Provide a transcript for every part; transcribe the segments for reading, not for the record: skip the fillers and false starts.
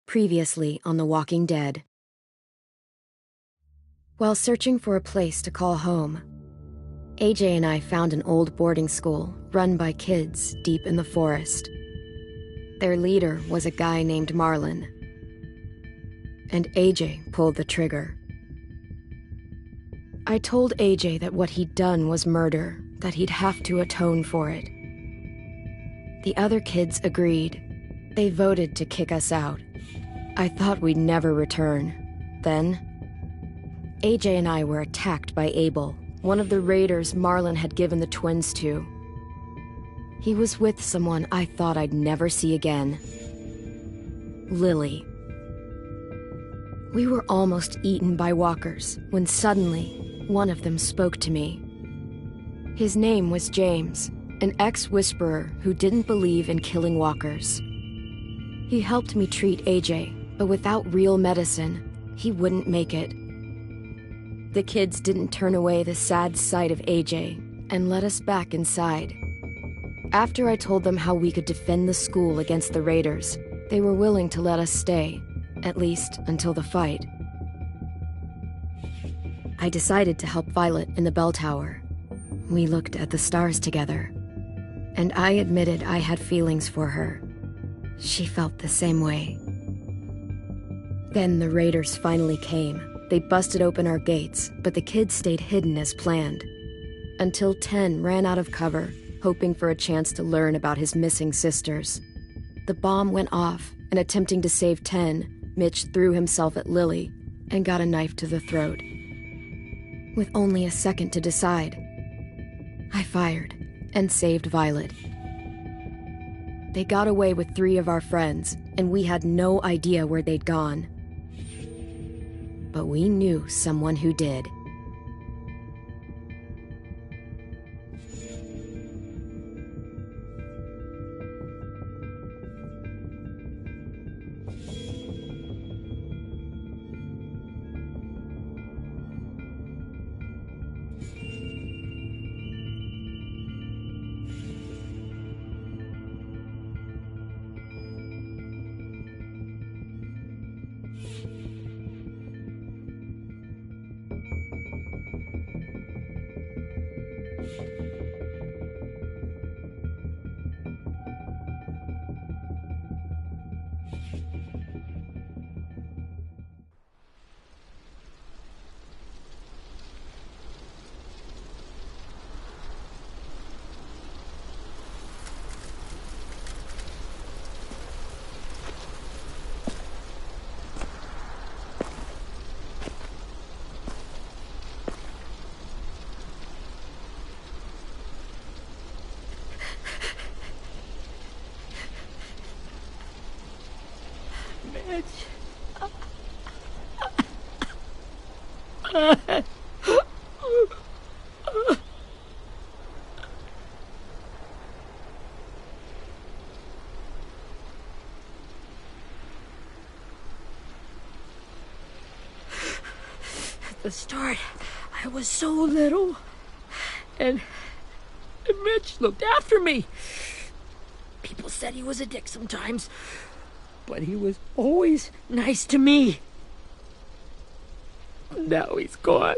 Previously on The Walking Dead. While searching for a place to call home, AJ and I found an old boarding school run by kids deep in the forest. Their leader was a guy named Marlon, and AJ pulled the trigger. I told AJ that what he'd done was murder, that he'd have to atone for it. The other kids agreed. They voted to kick us out. I thought we'd never return. Then, AJ and I were attacked by Abel, one of the raiders Marlon had given the twins to. He was with someone I thought I'd never see again. Lily. We were almost eaten by walkers when suddenly one of them spoke to me. His name was James, an ex-whisperer who didn't believe in killing walkers. He helped me treat AJ, but without real medicine, he wouldn't make it. The kids didn't turn away the sad sight of AJ and let us back inside. After I told them how we could defend the school against the raiders, they were willing to let us stay, at least until the fight. I decided to help Violet in the bell tower. We looked at the stars together, and I admitted I had feelings for her. She felt the same way. Then the raiders finally came. They busted open our gates, but the kids stayed hidden as planned. Until Ten ran out of cover, hoping for a chance to learn about his missing sisters. The bomb went off, and attempting to save Ten, Mitch threw himself at Lily and got a knife to the throat. With only a second to decide, I fired and saved Violet. They got away with 3 of our friends, and we had no idea where they'd gone. But we knew someone who did. At the start, I was so little, and Mitch looked after me. People said he was a dick sometimes, but he was always nice to me. Now he's gone.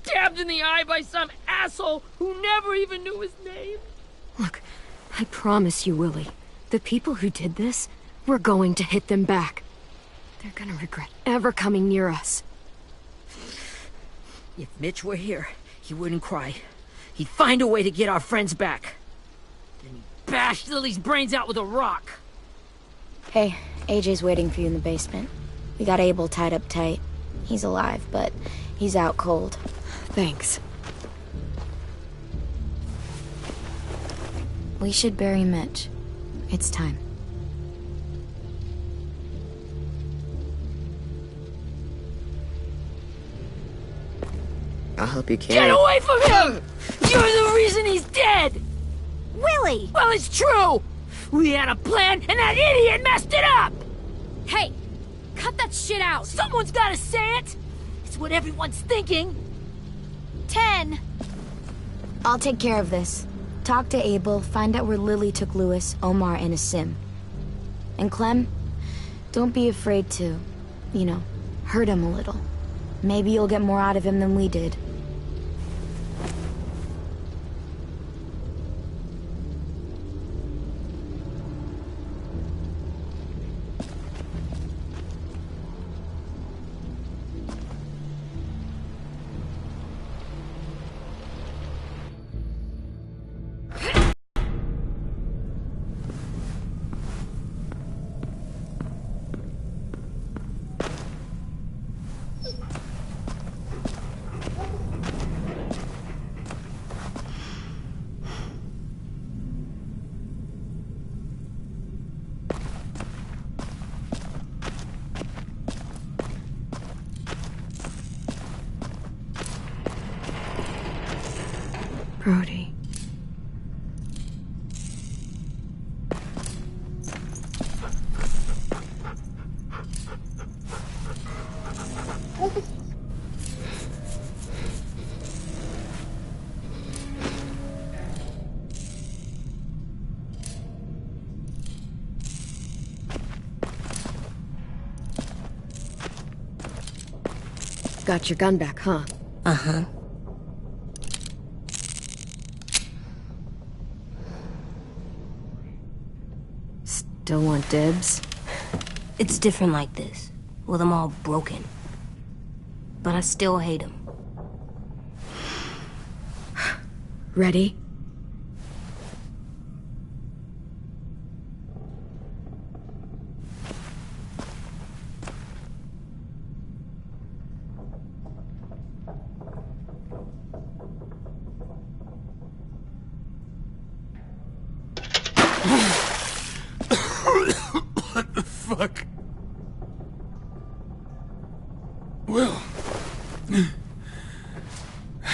Stabbed in the eye by some asshole who never even knew his name. Look, I promise you, Willie, the people who did this, we're going to hit them back. They're gonna regret ever coming near us. If Mitch were here, he wouldn't cry. He'd find a way to get our friends back. Then he'd bash Lily's brains out with a rock. Hey, AJ's waiting for you in the basement. We got Abel tied up tight. He's alive, but he's out cold. Thanks. We should bury Mitch. It's time. I'll help you carry. Get away from him! You're the reason he's dead! Willie! Well, it's true! We had a plan, and that idiot messed it up! Hey! Cut that shit out! Someone's gotta say it! It's what everyone's thinking! 10! I'll take care of this. Talk to Abel, find out where Lily took Lewis, Omar, and Asim. And Clem, don't be afraid to, you know, hurt him a little. Maybe you'll get more out of him than we did. Brody. Got your gun back, huh? Uh-huh. Still want dibs? It's different like this, with them all broken. But I still hate him. Ready? What the fuck? Well, that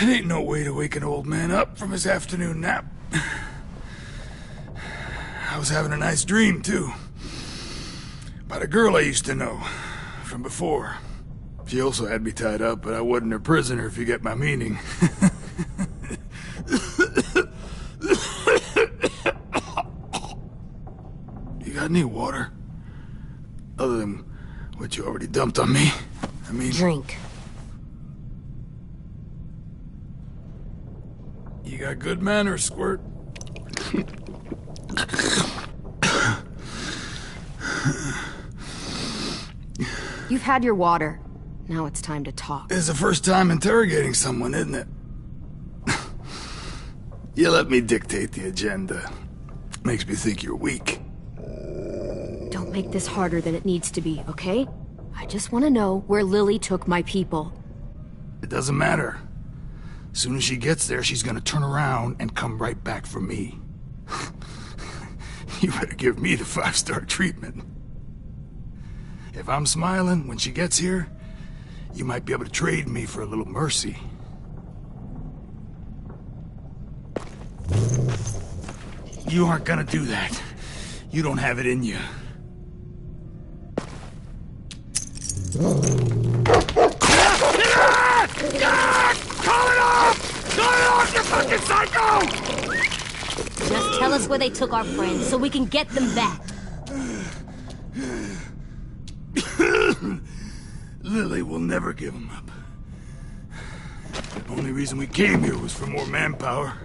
ain't no way to wake an old man up from his afternoon nap. I was having a nice dream, too. About a girl I used to know from before. She also had me tied up, but I wasn't her prisoner, if you get my meaning. You got any water? Other than what you already dumped on me? I mean... Drink. You got good manners, Squirt. You've had your water. Now it's time to talk. It's the first time interrogating someone, isn't it? You let me dictate the agenda. Makes me think you're weak. Don't make this harder than it needs to be, okay? I just want to know where Lily took my people. It doesn't matter. As soon as she gets there, she's gonna turn around and come right back for me. You better give me the 5-star treatment. If I'm smiling when she gets here, you might be able to trade me for a little mercy. You aren't gonna do that. You don't have it in you. Call it off! Call it off, you fucking psycho! Just tell us where they took our friends so we can get them back. Lily will never give him up. The only reason we came here was for more manpower.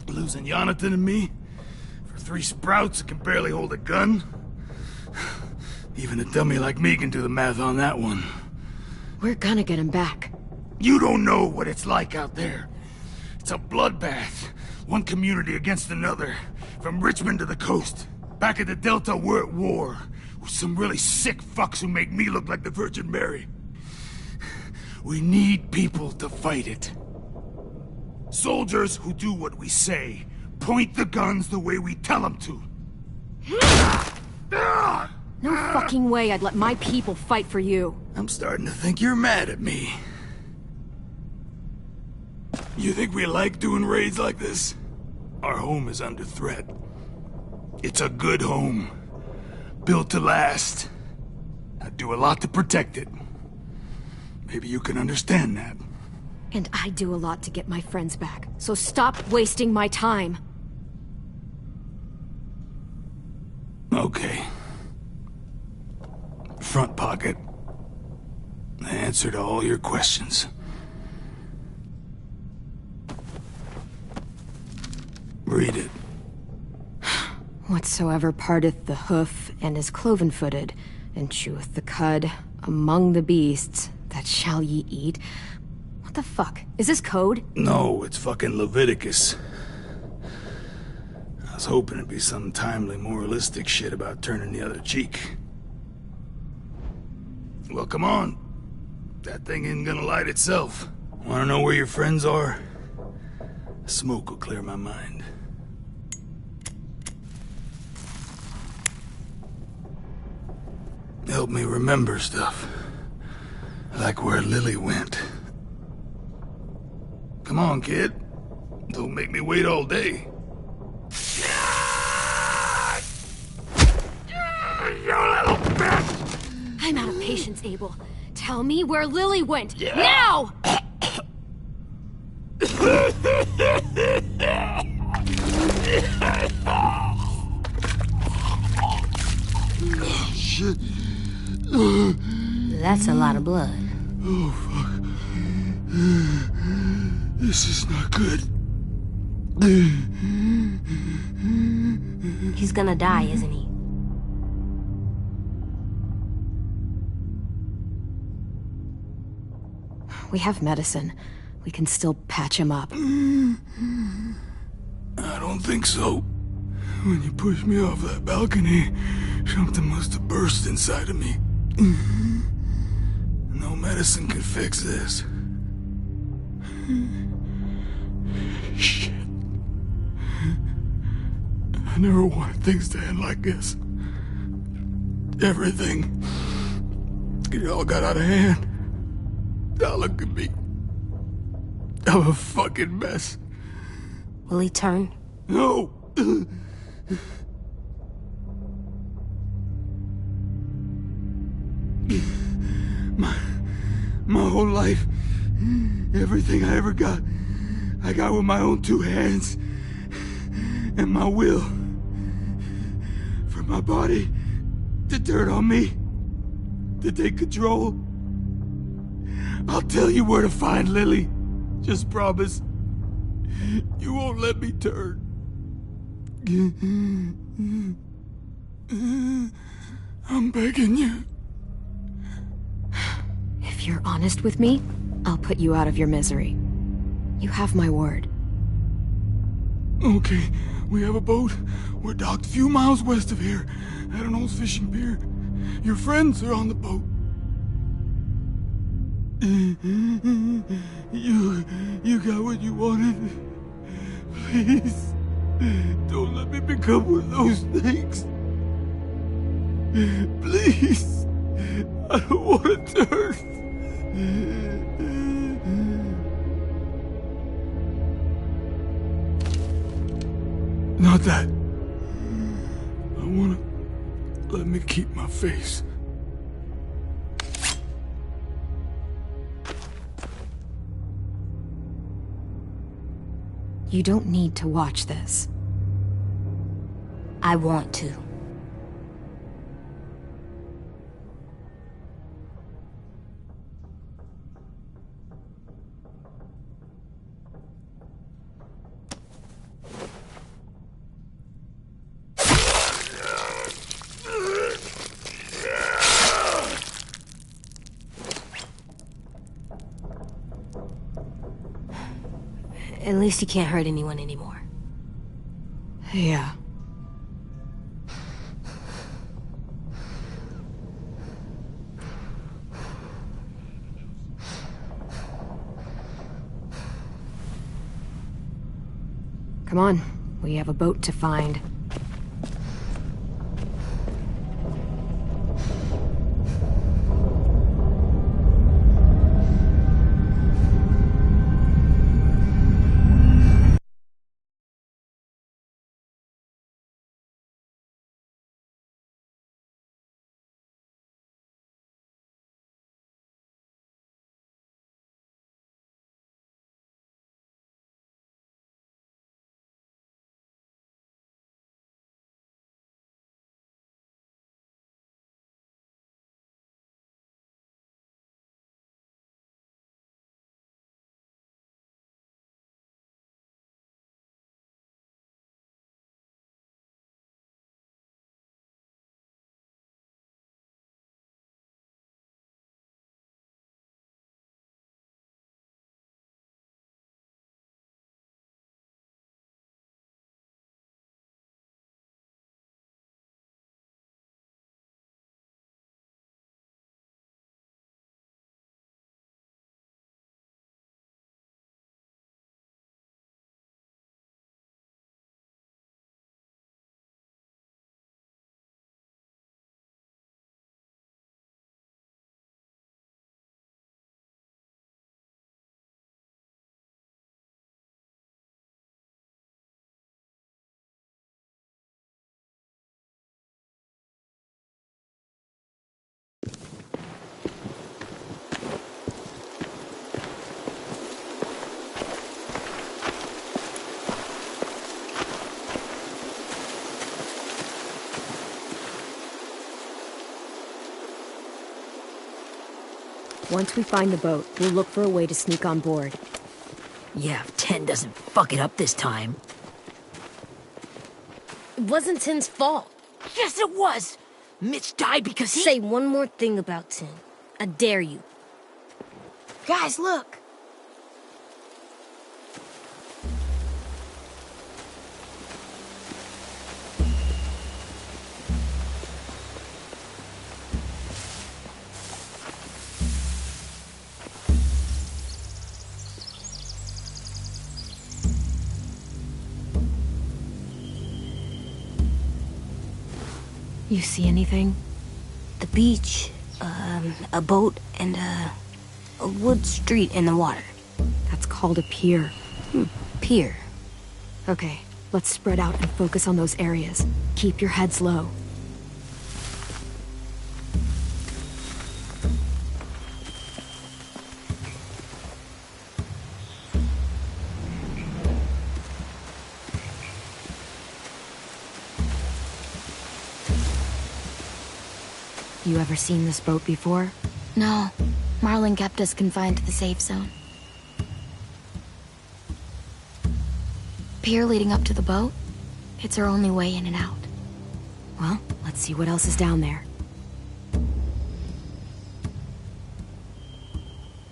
Losing Jonathan and me for 3 sprouts that can barely hold a gun. Even a dummy like me can do the math on that one. We're gonna get him back. You don't know what it's like out there. It's a bloodbath. One community against another. From Richmond to the coast. Back at the Delta, we're at war. With some really sick fucks who make me look like the Virgin Mary. We need people to fight it. Soldiers who do what we say. Point the guns the way we tell them to. No fucking way I'd let my people fight for you. I'm starting to think you're mad at me. You think we like doing raids like this? Our home is under threat. It's a good home. Built to last. I do a lot to protect it. Maybe you can understand that. And I do a lot to get my friends back. So stop wasting my time. answer to all your questions. Read it. Whatsoever parteth the hoof and is cloven-footed, and cheweth the cud among the beasts, that shall ye eat. What the fuck? Is this code? No, it's fucking Leviticus. I was hoping it'd be some timely, moralistic shit about turning the other cheek. Well, come on. That thing ain't gonna light itself. Wanna know where your friends are? Smoke will clear my mind. Help me remember stuff. Like where Lily went. Come on, kid. Don't make me wait all day. You little bitch! I'm out of patience, Abel. Tell me where Lily went. Now! Shit. That's a lot of blood. Oh, fuck. This is not good. He's gonna die, isn't he? We have medicine. We can still patch him up. I don't think so. When you pushed me off that balcony, something must have burst inside of me. No medicine could fix this. Shit. I never wanted things to end like this. Everything. It all got out of hand. Now look at me. I'm a fucking mess. Will he turn? No! My whole life, everything I ever got, I got with my own two hands and my will. For my body to turn on me, to take control. I'll tell you where to find Lily. Just promise. You won't let me turn. I'm begging you. If you're honest with me, I'll put you out of your misery. You have my word. Okay, we have a boat. We're docked a few miles west of here, at an old fishing pier. Your friends are on the boat. You got what you wanted. Please, don't let me become one of those things. Please, I don't want to turn. Not that. I want to let me keep my face. You don't need to watch this. I want to. At least he can't hurt anyone anymore. Yeah. Come on, we have a boat to find. Once we find the boat, we'll look for a way to sneak on board. Yeah, if 10 doesn't fuck it up this time. It wasn't Tin's fault. Yes, it was! Mitch died because he— Say one more thing about Tin. I dare you. Guys, look! You see anything? The beach, a boat, and a wood street in the water. That's called a pier. Pier. Okay, let's spread out and focus on those areas. Keep your heads low. You ever seen this boat before? No. Marlin kept us confined to the safe zone. Pier leading up to the boat? It's our only way in and out. Well, let's see what else is down there.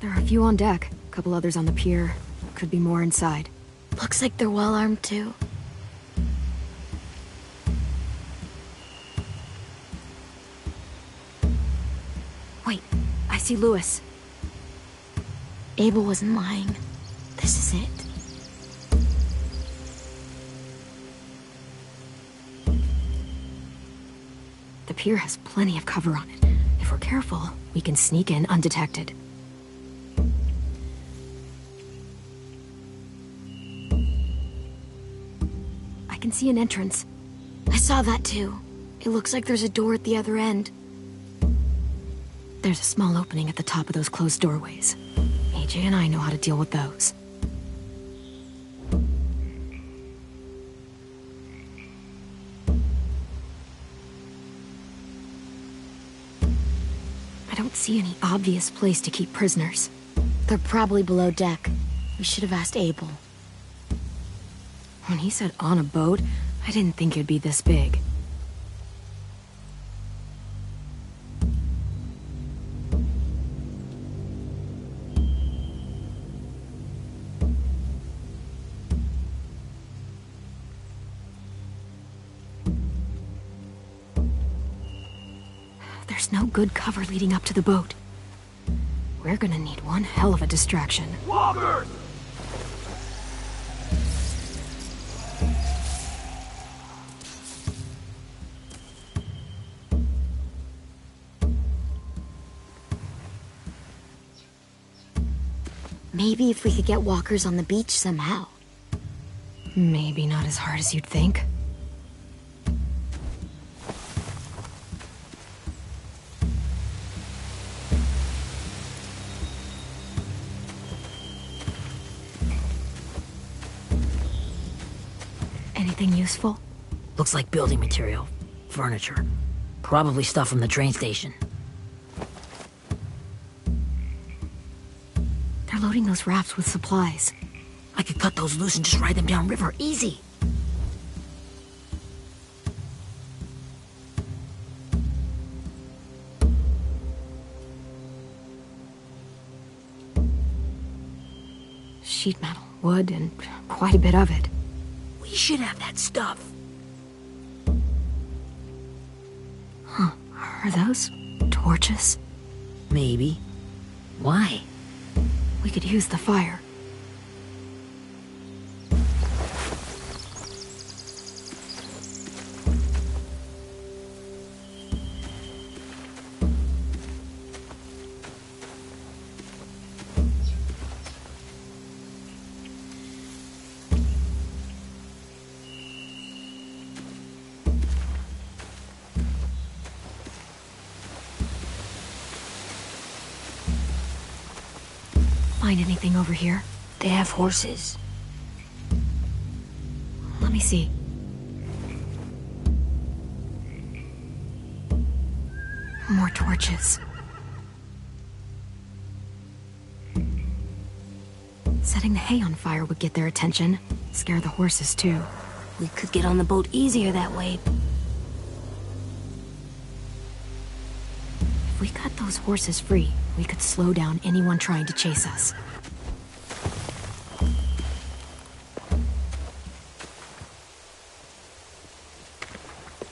There are a few on deck, a couple others on the pier. Could be more inside. Looks like they're well armed too. Wait, I see Lewis. Abel wasn't lying. This is it. The pier has plenty of cover on it. If we're careful, we can sneak in undetected. I can see an entrance. I saw that too. It looks like there's a door at the other end. There's a small opening at the top of those closed doorways. AJ and I know how to deal with those. I don't see any obvious place to keep prisoners. They're probably below deck. We should have asked Abel. When he said on a boat, I didn't think it'd be this big. There's no good cover leading up to the boat. We're gonna need one hell of a distraction. Walkers! Maybe if we could get walkers on the beach somehow. Maybe not as hard as you'd think. Anything useful? Looks like building material. Furniture. Probably stuff from the train station. They're loading those rafts with supplies. I could cut those loose and just ride them downriver. Easy. Sheet metal, wood, and quite a bit of it. We should have that stuff. Huh. Are those torches? Maybe. Why? We could use the fire. Find anything over here? They have horses. Let me see. More torches. Setting the hay on fire would get their attention. Scare the horses, too. We could get on the boat easier that way. If we cut those horses free, we could slow down anyone trying to chase us.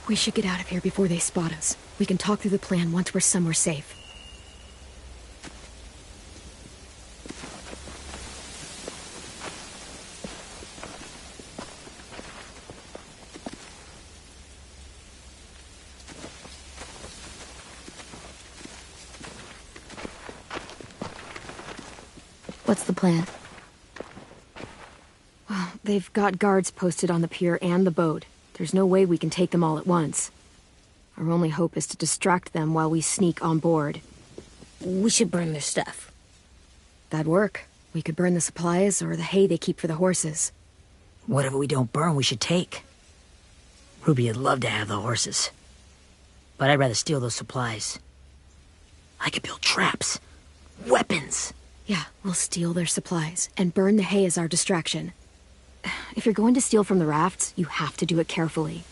We should get out of here before they spot us. We can talk through the plan once we're somewhere safe. What's the plan? Well, they've got guards posted on the pier and the boat. There's no way we can take them all at once. Our only hope is to distract them while we sneak on board. We should burn their stuff. That'd work. We could burn the supplies or the hay they keep for the horses. Whatever we don't burn, we should take. Ruby would love to have the horses. But I'd rather steal those supplies. I could build traps. Weapons. Yeah, we'll steal their supplies and burn the hay as our distraction. If you're going to steal from the rafts, you have to do it carefully.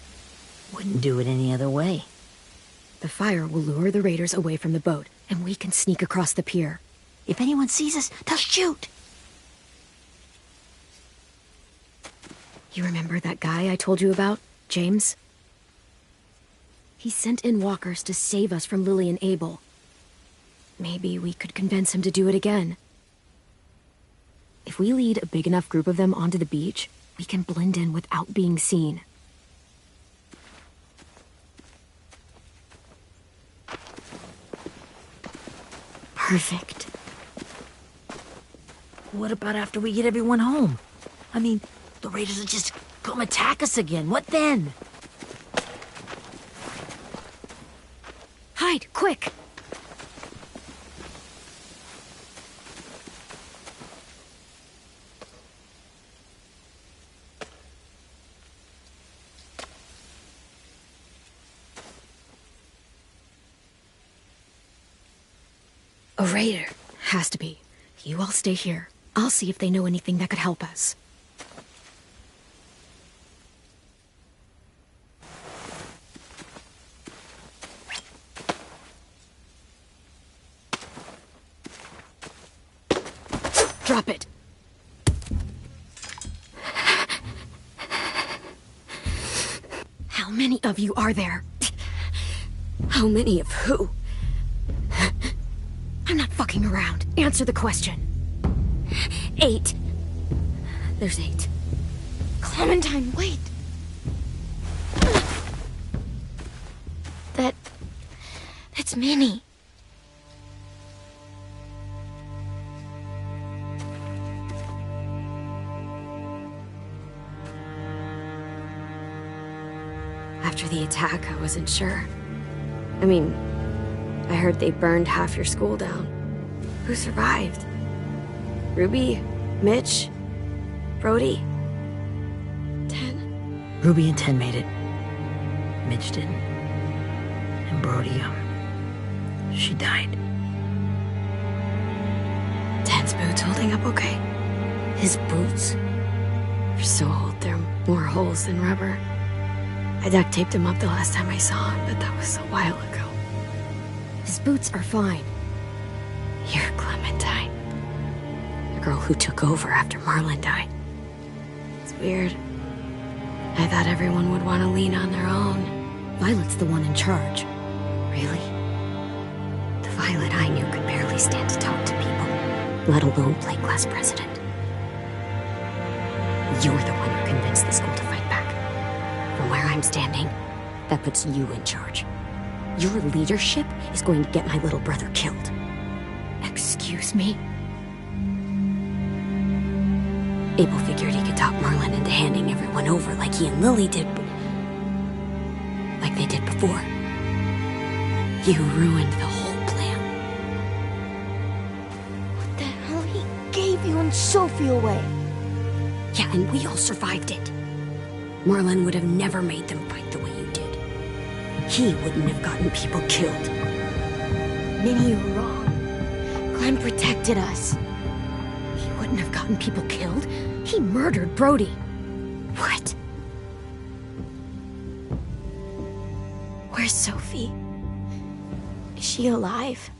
Wouldn't do it any other way. The fire will lure the raiders away from the boat, and we can sneak across the pier. If anyone sees us, they'll shoot. You remember that guy I told you about, James? He sent in walkers to save us from Lily and Abel. Maybe we could convince him to do it again. If we lead a big enough group of them onto the beach, we can blend in without being seen. Perfect. What about after we get everyone home? I mean, the raiders will just come attack us again. What then? Hide, quick! A raider. Has to be. You all stay here. I'll see if they know anything that could help us. Drop it. How many of you are there? How many of who? I'm not fucking around. Answer the question. 8. There's 8. Clementine, wait. That's Minnie. After the attack, I wasn't sure. I mean, I heard they burned half your school down. Who survived? Ruby? Mitch? Brody? 10? Ruby and 10 made it. Mitch didn't. And Brody, she died. 10's boots holding up okay? His boots? They're so old, there are more holes than rubber. I duct taped him up the last time I saw him, but that was a while ago. His boots are fine. You're Clementine. The girl who took over after Marlon died. It's weird. I thought everyone would want to lean on their own. Violet's the one in charge. Really? The Violet I knew could barely stand to talk to people, let alone play class president. You're the one who convinced the school to fight back. From where I'm standing, that puts you in charge. Your leadership is going to get my little brother killed. Excuse me? Abel figured he could talk Marlon into handing everyone over like he and Lily did, like they did before. You ruined the whole plan. What the hell? He gave you and Sophie away. Yeah, and we all survived it. Marlon would have never made them fight the way you did. He wouldn't have gotten people killed. Minnie, you're wrong. Clem protected us. He would couldn't have gotten people killed. He murdered Brody. What? Where's Sophie? Is she alive?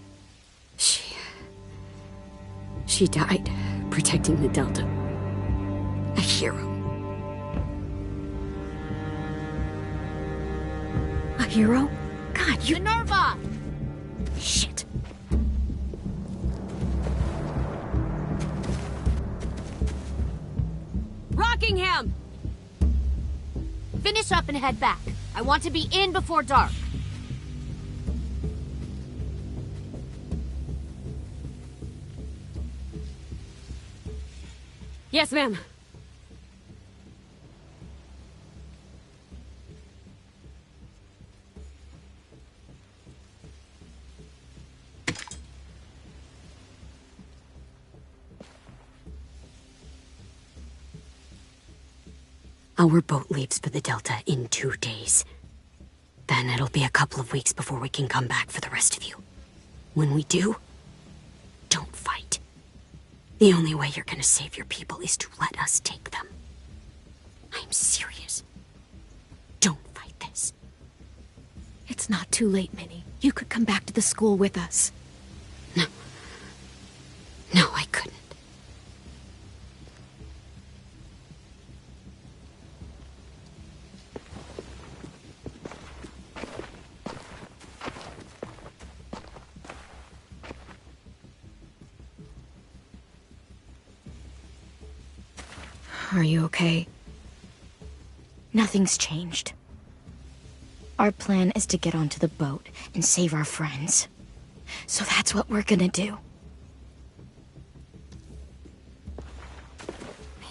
She died protecting the Delta. A hero. A hero? God, you... Minerva! Shit. Rockingham! Finish up and head back. I want to be in before dark. Yes, ma'am. Our boat leaves for the Delta in 2 days. Then it'll be a couple of weeks before we can come back for the rest of you. When we do, don't fight. The only way you're gonna save your people is to let us take them. I'm serious. Don't fight this. It's not too late, Minnie. You could come back to the school with us. No, I couldn't. Are you okay? Nothing's changed. Our plan is to get onto the boat and save our friends. So that's what we're gonna do.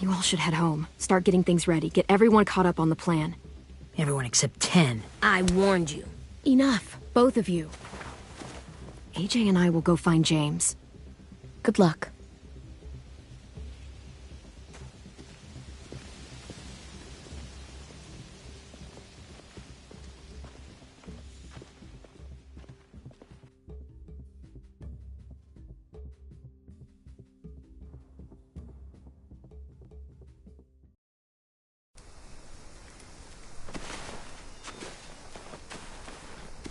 You all should head home. Start getting things ready. Get everyone caught up on the plan. Everyone except 10. I warned you. Enough, both of you. AJ and I will go find James. Good luck.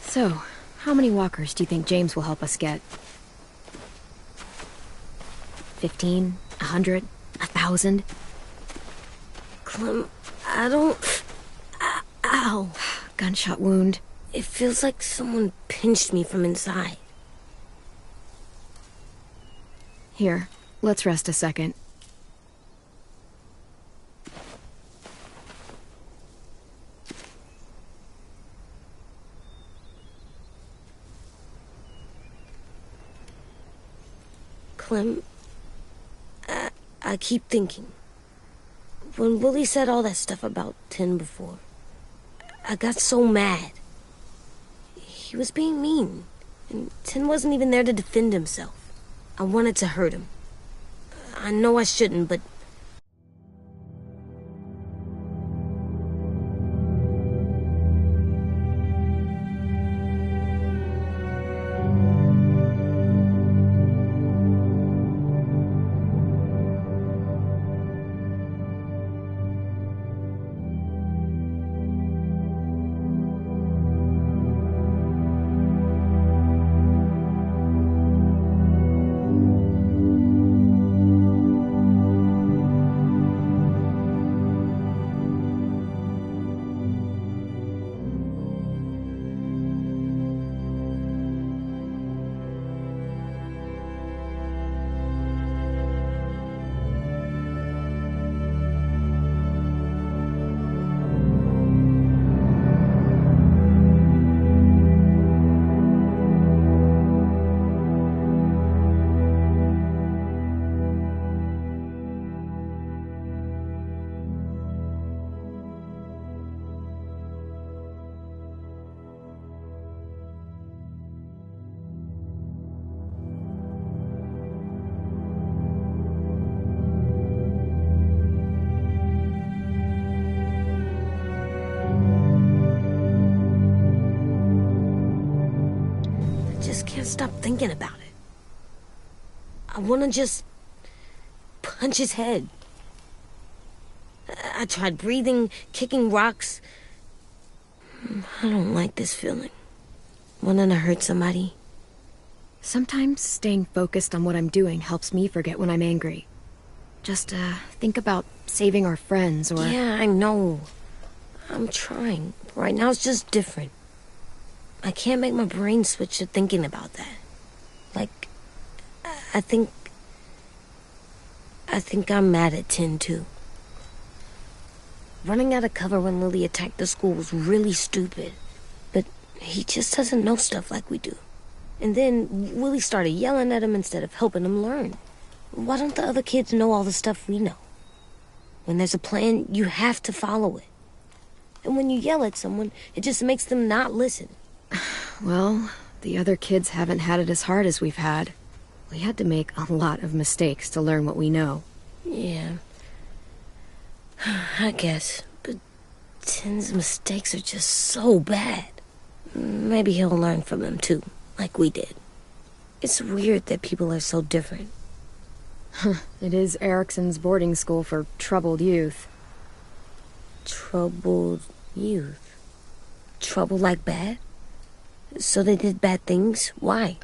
So, how many walkers do you think James will help us get? 15? 100? 1,000? Clem, I don't... Ow. Gunshot wound. It feels like someone pinched me from inside. Here, let's rest a second. Clem, I keep thinking. When Willie said all that stuff about Tin before, I got so mad. He was being mean, and Tin wasn't even there to defend himself. I wanted to hurt him. I know I shouldn't, but... Can't stop thinking about it. I want to just punch his head. I tried breathing, kicking rocks. I don't like this feeling. Wanting to hurt somebody. Sometimes staying focused on what I'm doing helps me forget when I'm angry. Just, think about saving our friends or... Yeah, I know. I'm trying. Right now it's just different. I can't make my brain switch to thinking about that. Like, I think I'm mad at Tin, too. Running out of cover when Lily attacked the school was really stupid. But he just doesn't know stuff like we do. And then Willie started yelling at him instead of helping him learn. Why don't the other kids know all the stuff we know? When there's a plan, you have to follow it. And when you yell at someone, it just makes them not listen. Well, the other kids haven't had it as hard as we've had. We had to make a lot of mistakes to learn what we know. Yeah. I guess. But Tin's mistakes are just so bad. Maybe he'll learn from them too, like we did. It's weird that people are so different. It is Erickson's boarding school for troubled youth. Troubled youth? Trouble like bad? So they did bad things? Why?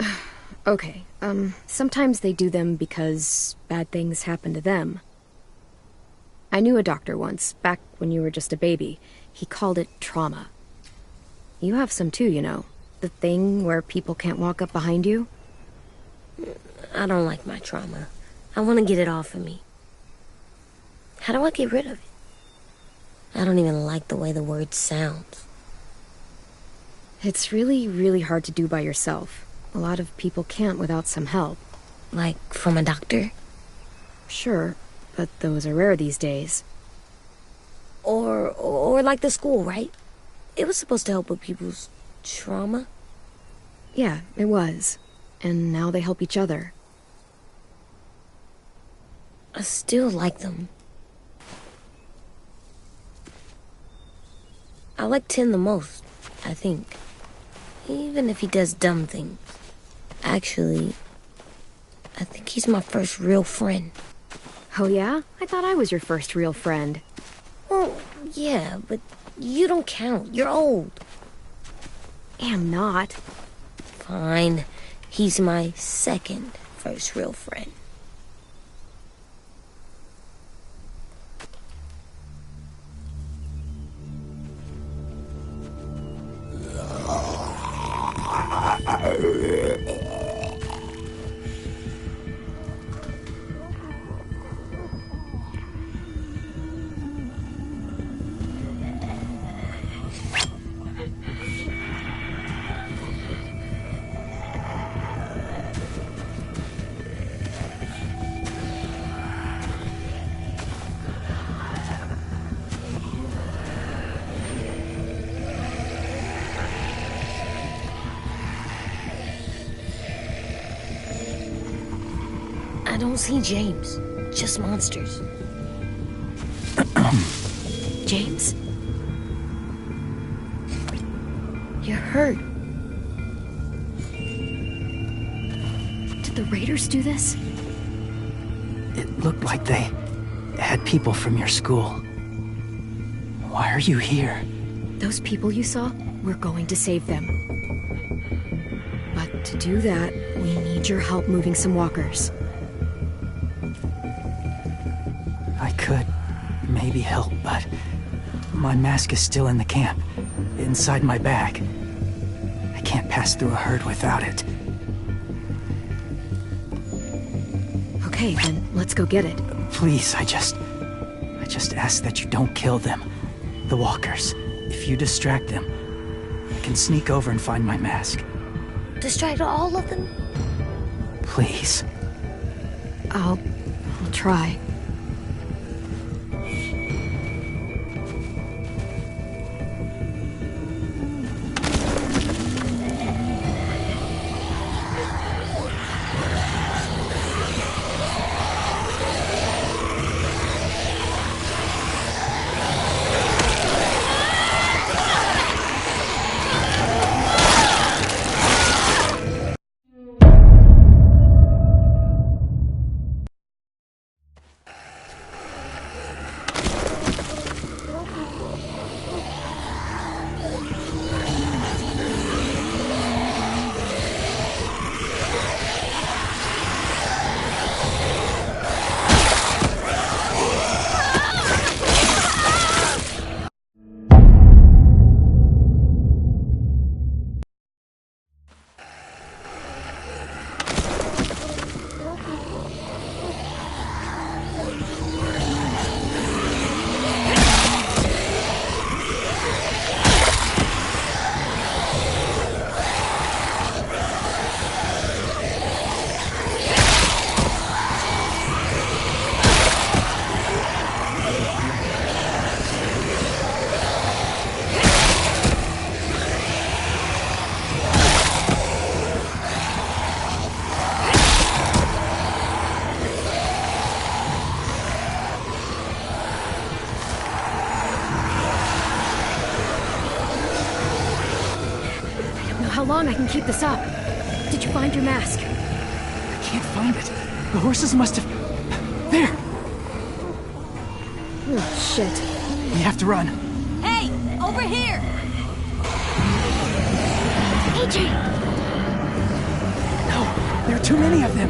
Okay, sometimes they do them because bad things happen to them. I knew a doctor once, back when you were just a baby. He called it trauma. You have some too, you know. The thing where people can't walk up behind you. I don't like my trauma. I want to get it off of me. How do I get rid of it? I don't even like the way the word sounds. It's really, really hard to do by yourself. A lot of people can't without some help. Like from a doctor? Sure, but those are rare these days. Or like the school, right? It was supposed to help with people's trauma. Yeah, it was. And now they help each other. I still like them. I like Tin the most, I think. Even if he does dumb things. Actually, I think he's my first real friend. Oh yeah? I thought I was your first real friend. Well, yeah, but you don't count. You're old. Am not. Fine. He's my second first real friend. I don't see James, just monsters. James? You're hurt. Did the Raiders do this? It looked like they had people from your school. Why are you here? Those people you saw, we're going to save them. But to do that, we need your help moving some walkers. I could maybe help, but my mask is still in the camp, inside my bag. I can't pass through a herd without it. Okay, then let's go get it. Please, I just ask that you don't kill them. The walkers. If you distract them, I can sneak over and find my mask. Distract all of them? Please. I'll try. how long I can keep this up. Did you find your mask? I can't find it. The horses must have... There! Oh, shit. We have to run. Hey, over here! AJ! No, there are too many of them.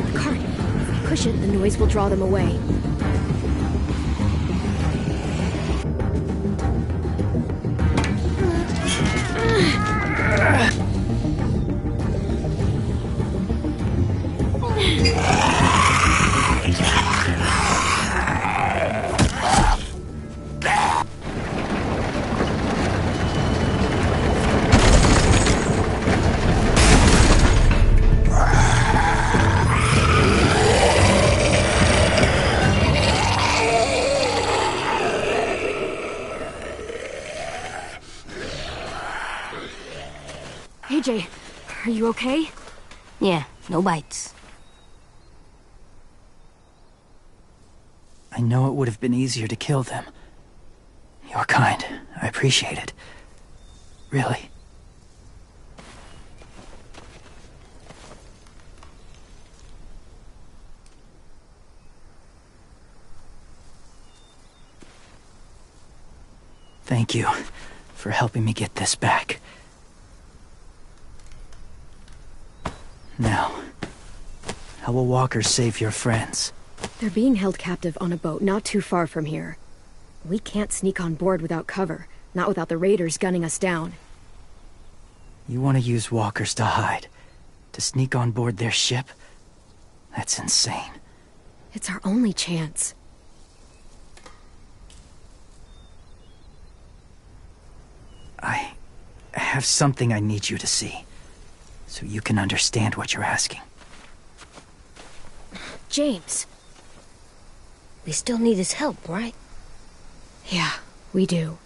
The cart. If we push it, the noise will draw them away. AJ, are you okay? Yeah, no bites. I know it would have been easier to kill them. You're kind. I appreciate it. Really. Thank you for helping me get this back. Now, how will Walker save your friends? They're being held captive on a boat not too far from here. We can't sneak on board without cover, not without the raiders gunning us down. You want to use walkers to hide? To sneak on board their ship? That's insane. It's our only chance. I have something I need you to see, so you can understand what you're asking. James. We still need his help, right? Yeah, we do.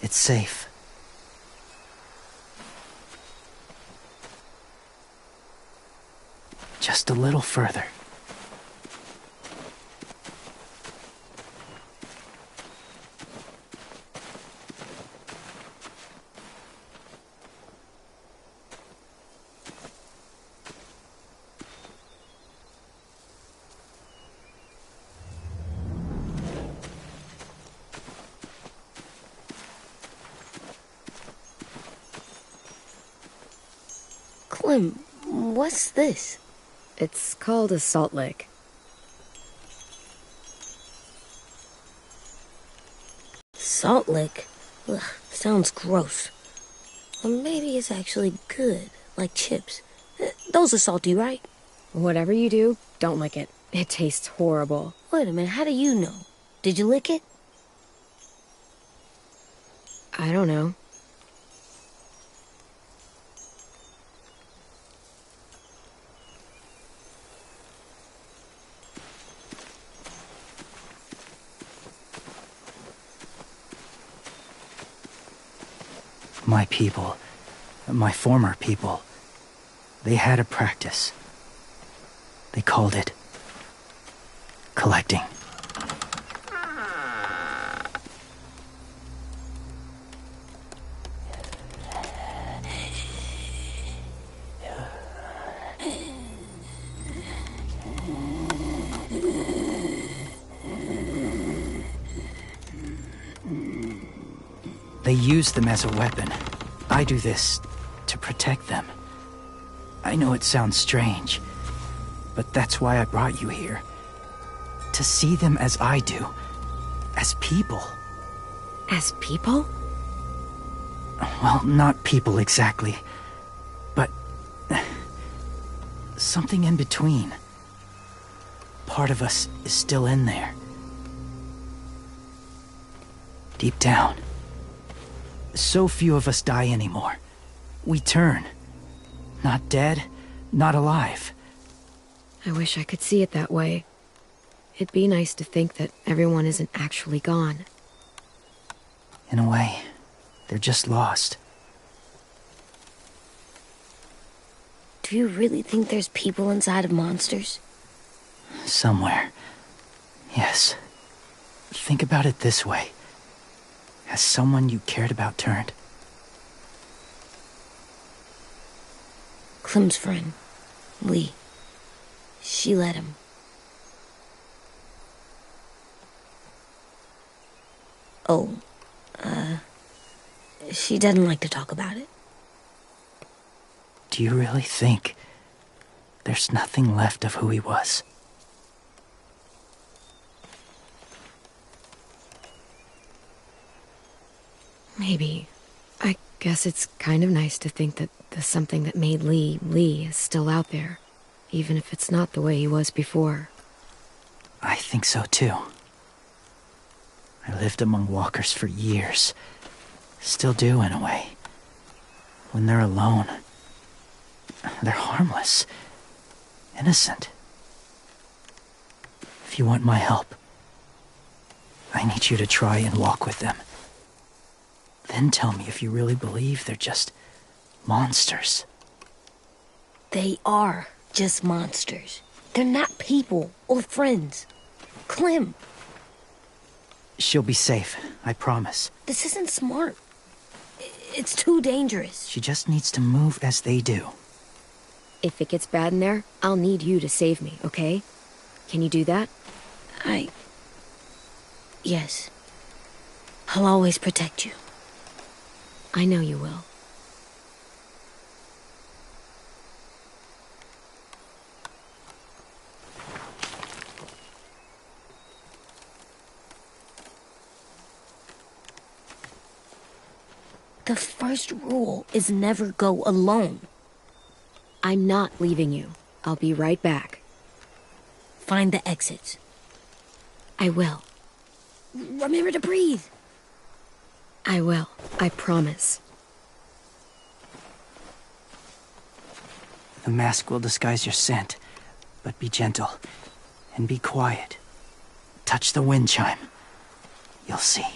It's safe. Just a little further. Clem, what's this? It's called a salt lick. Salt lick? Ugh, sounds gross. Or maybe it's actually good, like chips. Those are salty, right? Whatever you do, don't lick it. It tastes horrible. Wait a minute, how do you know? Did you lick it? I don't know. My people, my former people, they had a practice. They called it collecting. They use them as a weapon. I do this to protect them. I know it sounds strange, but that's why I brought you here. To see them as I do. As people. As people? Well, not people exactly, but something in between. Part of us is still in there. Deep down. So few of us die anymore. We turn. Not dead, not alive. I wish I could see it that way. It'd be nice to think that everyone isn't actually gone. In a way, they're just lost. Do you really think there's people inside of monsters? Somewhere. Yes. Think about it this way. Has someone you cared about turned? Clem's friend, Lee. She let him. Oh, she doesn't like to talk about it. Do you really think there's nothing left of who he was? Maybe. I guess it's kind of nice to think that the something that made Lee Lee is still out there, even if it's not the way he was before. I think so too. I lived among walkers for years. Still do, in a way. When they're alone, they're harmless. Innocent. If you want my help, I need you to try and walk with them. Then tell me if you really believe they're just monsters. They are just monsters. They're not people or friends. Clem. She'll be safe, I promise. This isn't smart. It's too dangerous. She just needs to move as they do. If it gets bad in there, I'll need you to save me, okay? Can you do that? Yes. I'll always protect you. I know you will. The first rule is never go alone. I'm not leaving you. I'll be right back. Find the exits. I will. Remember to breathe. I will. I promise. The mask will disguise your scent, but be gentle and be quiet. Touch the wind chime. You'll see.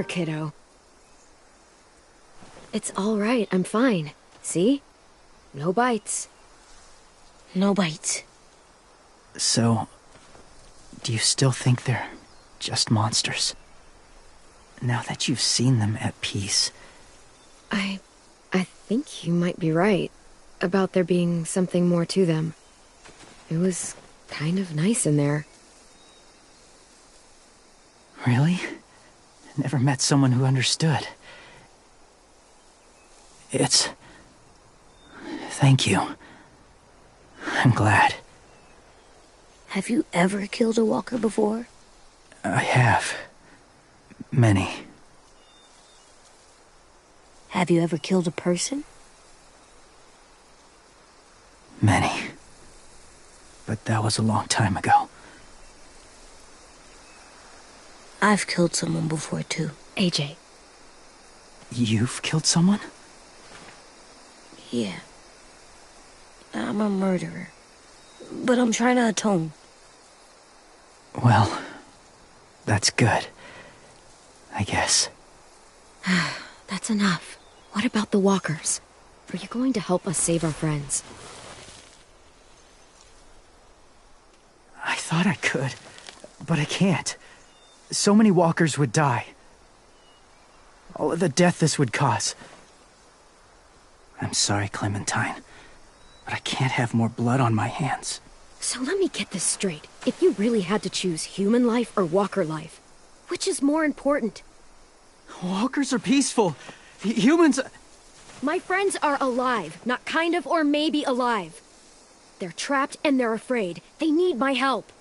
kiddo. It's all right, I'm fine. See? No bites. No bites. So, do you still think they're just monsters? Now that you've seen them at peace. I think you might be right about there being something more to them. It was kind of nice in there. Really? Never met someone who understood. Thank you. I'm glad. Have you ever killed a walker before? I have. Many. Have you ever killed a person? Many. But that was a long time ago. I've killed someone before, too. AJ. You've killed someone? Yeah. I'm a murderer. But I'm trying to atone. Well, that's good. I guess. That's enough. What about the walkers? Are you going to help us save our friends? I thought I could, but I can't. So many walkers would die. All of the death this would cause. I'm sorry, Clementine, but I can't have more blood on my hands. So let me get this straight. If you really had to choose human life or walker life, which is more important? Walkers are peaceful. Humans... My friends are alive, not kind of or maybe alive. They're trapped and they're afraid. They need my help.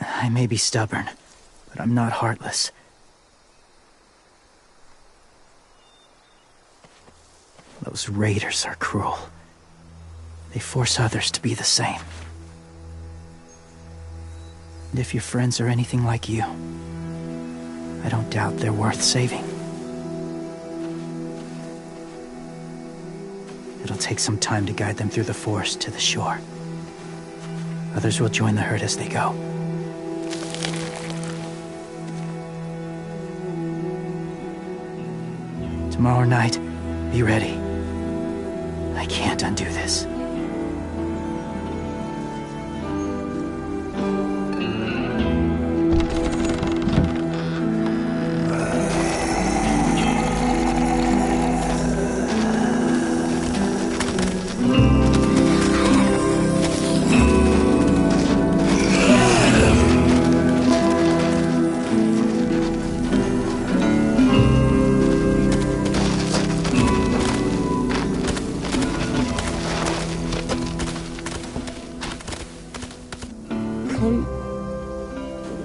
I may be stubborn, but I'm not heartless. Those raiders are cruel. They force others to be the same. And if your friends are anything like you, I don't doubt they're worth saving. It'll take some time to guide them through the forest to the shore. Others will join the herd as they go. Tomorrow night, be ready. I can't undo this.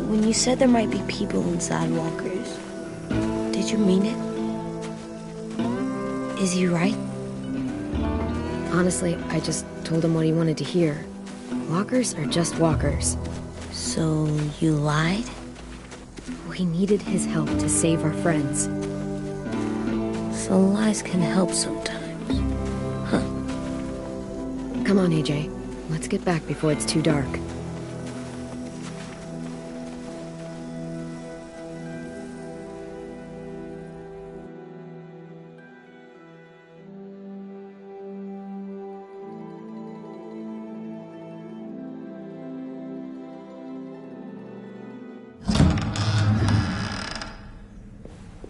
When you said there might be people inside walkers, did you mean it? Is he right? Honestly, I just told him what he wanted to hear. Walkers are just walkers. So you lied? We needed his help to save our friends. So lies can help sometimes. Huh. Come on, AJ. Let's get back before it's too dark.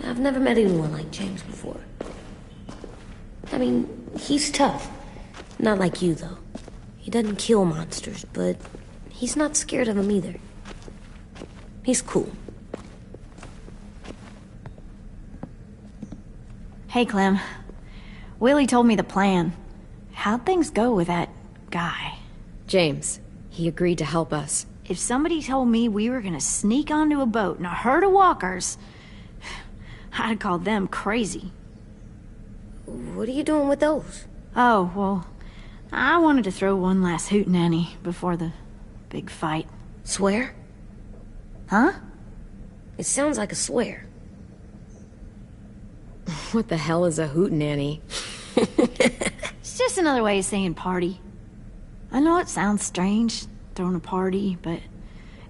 I've never met anyone like James before. I mean, he's tough. Not like you, though. He doesn't kill monsters, but he's not scared of them either. He's cool. Hey, Clem. Willie told me the plan. How'd things go with that guy? James. He agreed to help us. If somebody told me we were gonna sneak onto a boat in a herd of walkers, I'd call them crazy. What are you doing with those? Oh, well, I wanted to throw one last hootenanny before the big fight. Swear? Huh? It sounds like a swear. What the hell is a hootenanny? It's just another way of saying party. I know it sounds strange, throwing a party, but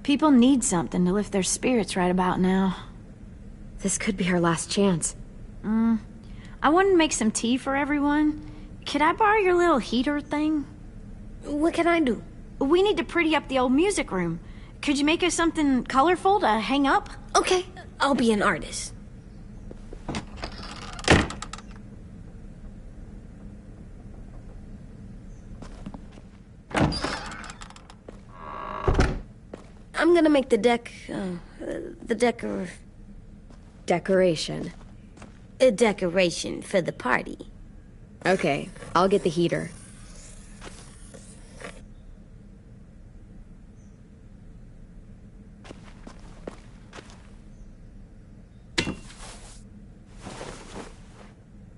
people need something to lift their spirits right about now. This could be our last chance. I wanted to make some tea for everyone. Could I borrow your little heater thing? What can I do? We need to pretty up the old music room. Could you make us something colorful to hang up? Okay, I'll be an artist. I'm gonna make the Decoration. a decoration for the party. Okay, I'll get the heater.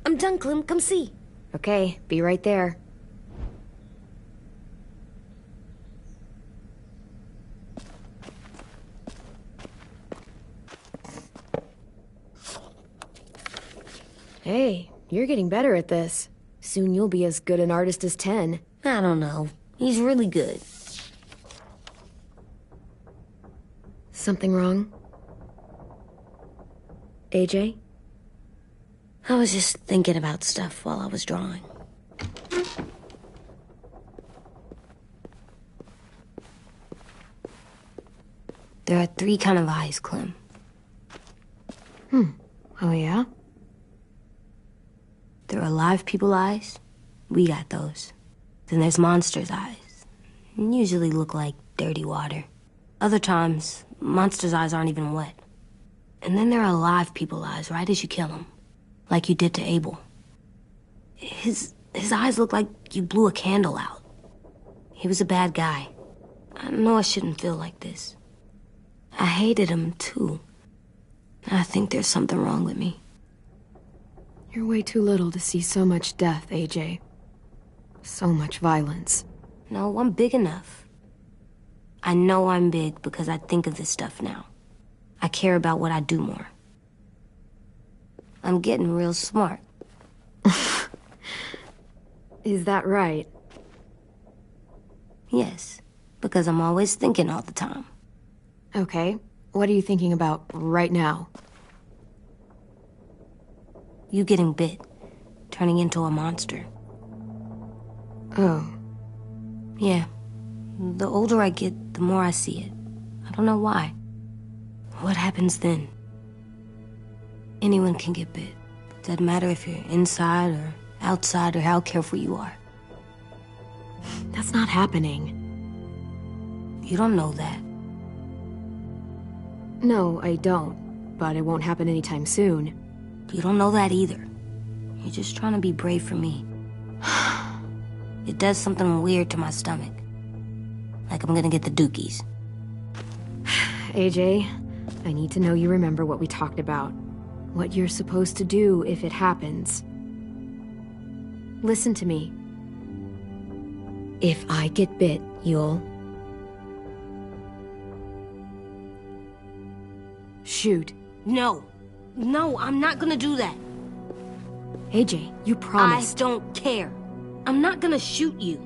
I'm done, Clem. Come see. Okay, be right there. Hey, you're getting better at this. Soon you'll be as good an artist as 10. I don't know. He's really good. Something wrong? AJ? I was just thinking about stuff while I was drawing. There are 3 kinds of eyes, Clem. Oh yeah? There are live people eyes. We got those. Then there's monsters' eyes. Usually look like dirty water. Other times, monsters' eyes aren't even wet. And then there are live people eyes right as you kill them. Like you did to Abel. His eyes look like you blew a candle out. He was a bad guy. I know I shouldn't feel like this. I hated him, too. I think there's something wrong with me. You're way too little to see so much death, AJ. So much violence. No, I'm big enough. I know I'm big because I think of this stuff now. I care about what I do more. I'm getting real smart. Is that right? Yes, because I'm always thinking all the time. Okay, what are you thinking about right now? You getting bit, turning into a monster. Oh. Yeah. The older I get, the more I see it. I don't know why. What happens then? Anyone can get bit. Doesn't matter if you're inside or outside or how careful you are. That's not happening. You don't know that. No, I don't. But it won't happen anytime soon. You don't know that either. You're just trying to be brave for me. It does something weird to my stomach. Like I'm gonna get the dookies. AJ, I need to know you remember what we talked about. What you're supposed to do if it happens. Listen to me. If I get bit, you'll... shoot. No. No, I'm not gonna do that. AJ, you promised. I don't care. I'm not gonna shoot you.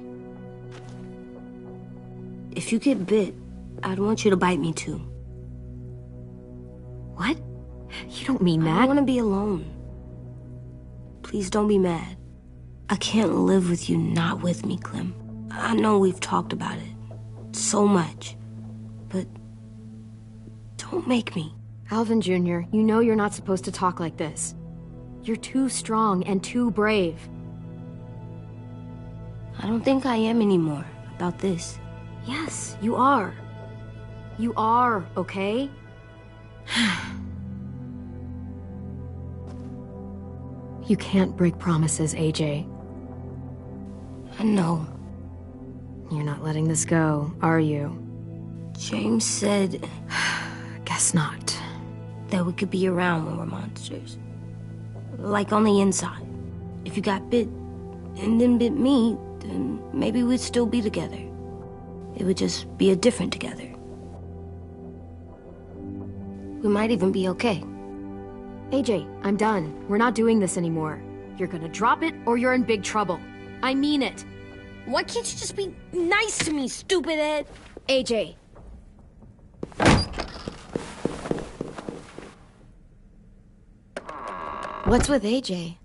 If you get bit, I'd want you to bite me too. What? You don't mean that. I want to be alone. Please don't be mad. I can't live with you not with me, Clem. I know we've talked about it so much, but don't make me. Alvin Jr., you know you're not supposed to talk like this. You're too strong and too brave. I don't think I am anymore about this. Yes, you are. You are, okay? You can't break promises, AJ. I know. You're not letting this go, are you? James said... Guess not. That we could be around when we're monsters. Like on the inside. If you got bit and then bit me, then maybe we'd still be together. It would just be a different together. We might even be okay. AJ, I'm done. We're not doing this anymore. You're gonna drop it or you're in big trouble. I mean it. Why can't you just be nice to me, stupid Ed? AJ. What's with AJ?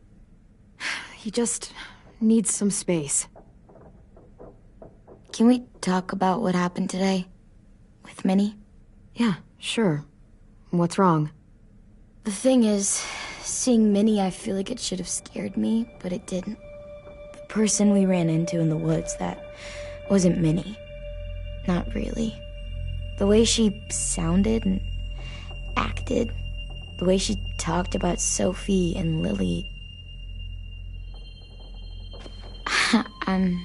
He just needs some space. Can we talk about what happened today? With Minnie? Yeah, sure. What's wrong? The thing is, seeing Minnie, I feel like it should have scared me, but it didn't. The person we ran into in the woods, that wasn't Minnie. Not really. The way she sounded and acted, the way she talked about Sophie and Lily. I'm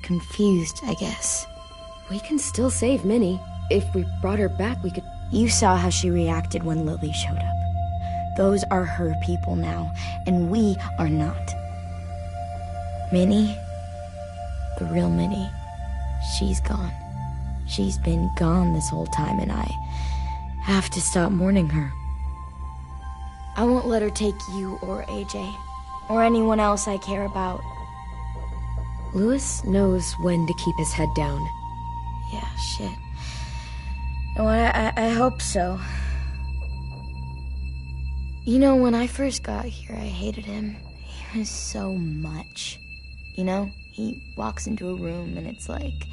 confused, I guess. We can still save Minnie. If we brought her back, we could... You saw how she reacted when Lily showed up. Those are her people now, and we are not. Minnie, the real Minnie, she's gone. She's been gone this whole time, and I have to stop mourning her. I won't let her take you or AJ, or anyone else I care about. Louis knows when to keep his head down. Yeah, shit. Oh, I hope so. You know, when I first got here, I hated him. He was so much. You know, he walks into a room and it's like,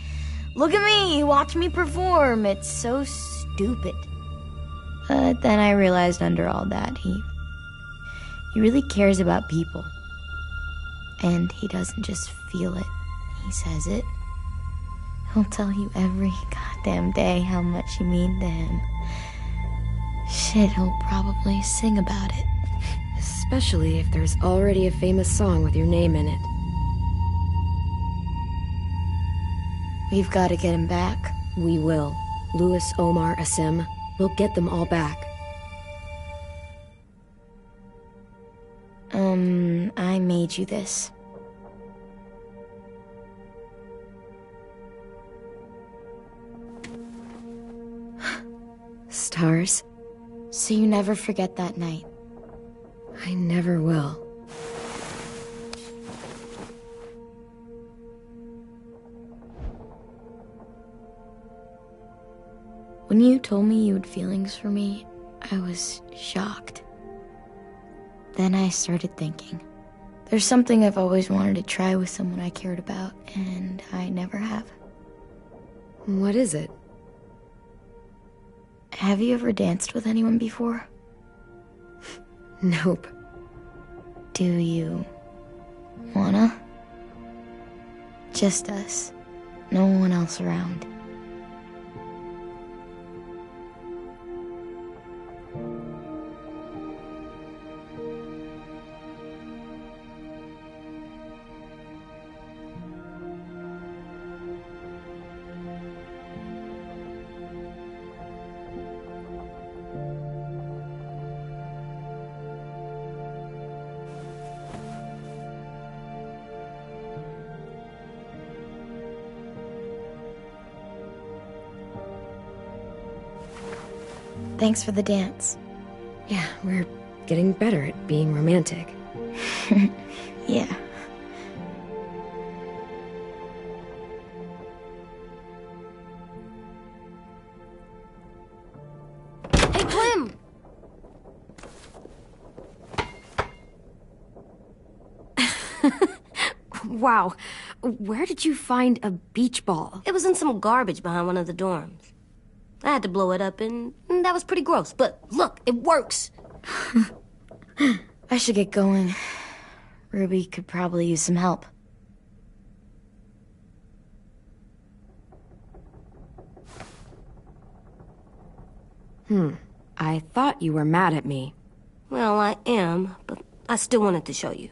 look at me, watch me perform. It's so stupid. But then I realized under all that, he really cares about people. And he doesn't just feel it, he says it. He'll tell you every goddamn day how much you mean to him. Shit, he'll probably sing about it. Especially if there's already a famous song with your name in it. We've got to get him back. We will. Louis, Omar, Asim. We'll get them all back. I made you this. Stars? So you never forget that night. I never will. When you told me you had feelings for me, I was shocked. Then I started thinking. There's something I've always wanted to try with someone I cared about, and I never have. What is it? Have you ever danced with anyone before? Nope. Do you wanna? Just us. No one else around. Thanks for the dance. Yeah, we're getting better at being romantic. Yeah. Hey, Clem! Wow. Where did you find a beach ball? It was in some garbage behind one of the dorms. I had to blow it up, and that was pretty gross. But look, it works. I should get going. Ruby could probably use some help. I thought you were mad at me. Well, I am, but I still wanted to show you.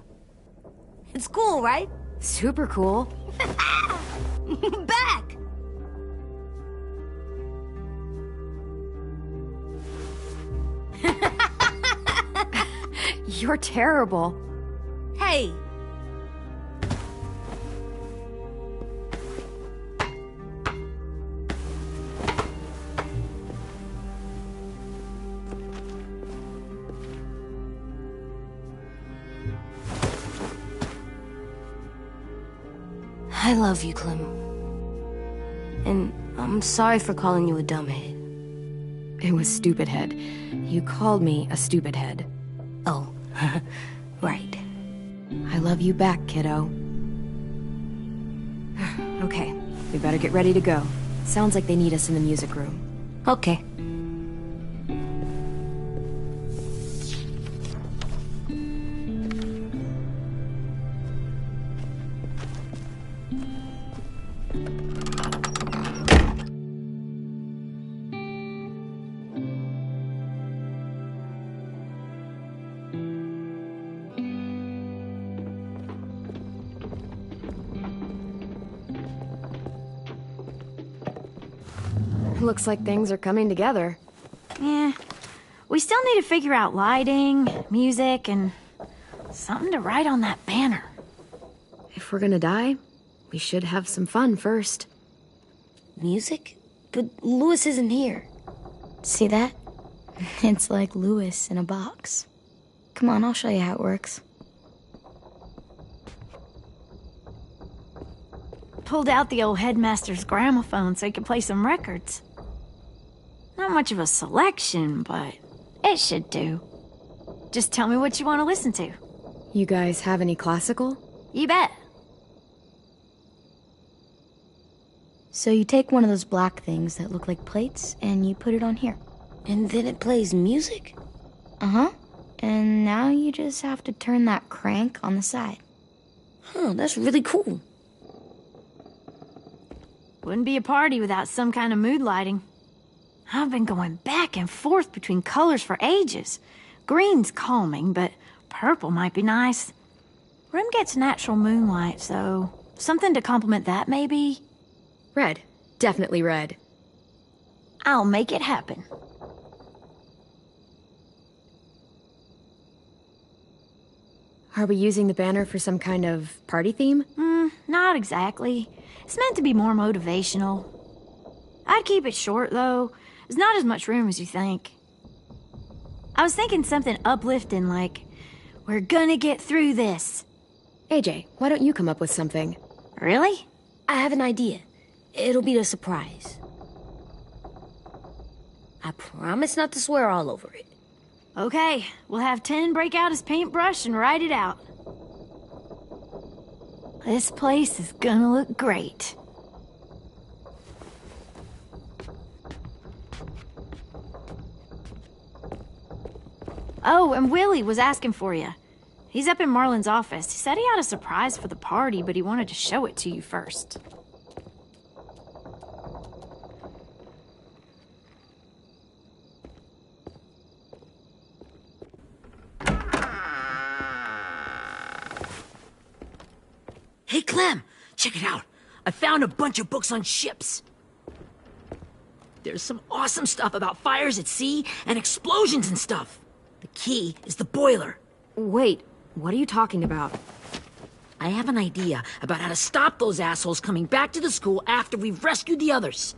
It's cool, right? Super cool. Back! You're terrible. Hey! I love you, Clem. And I'm sorry for calling you a dumbhead. It was stupid head. You called me a stupid head. Oh, right. I love you back, kiddo. Okay, we better get ready to go. Sounds like they need us in the music room. Okay. Looks like things are coming together. Yeah. We still need to figure out lighting, music, and something to write on that banner. If we're gonna die, we should have some fun first. Music? But Louis isn't here. See that? It's like Louis in a box. Come on, I'll show you how it works. Pulled out the old headmaster's gramophone so he could play some records. Not much of a selection, but it should do. Just tell me what you want to listen to. You guys have any classical? You bet. So you take one of those black things that look like plates, and you put it on here. And then it plays music? Uh-huh. And now you just have to turn that crank on the side. Huh, that's really cool. Wouldn't be a party without some kind of mood lighting. I've been going back and forth between colors for ages. Green's calming, but purple might be nice. Room gets natural moonlight, so something to complement that, maybe? Red. Definitely red. I'll make it happen. Are we using the banner for some kind of party theme? Not exactly. It's meant to be more motivational. I'd keep it short, though. There's not as much room as you think. I was thinking something uplifting like, "We're gonna get through this." AJ, why don't you come up with something? Really? I have an idea. It'll be a surprise. I promise not to swear all over it. Okay, we'll have 10 break out his paintbrush and write it out. This place is gonna look great. Oh, and Willie was asking for you. He's up in Marlin's office. He said he had a surprise for the party, but he wanted to show it to you first. Hey, Clem, check it out. I found a bunch of books on ships. There's some awesome stuff about fires at sea and explosions and stuff. The key is the boiler. Wait, what are you talking about? I have an idea about how to stop those assholes coming back to the school after we've rescued the others.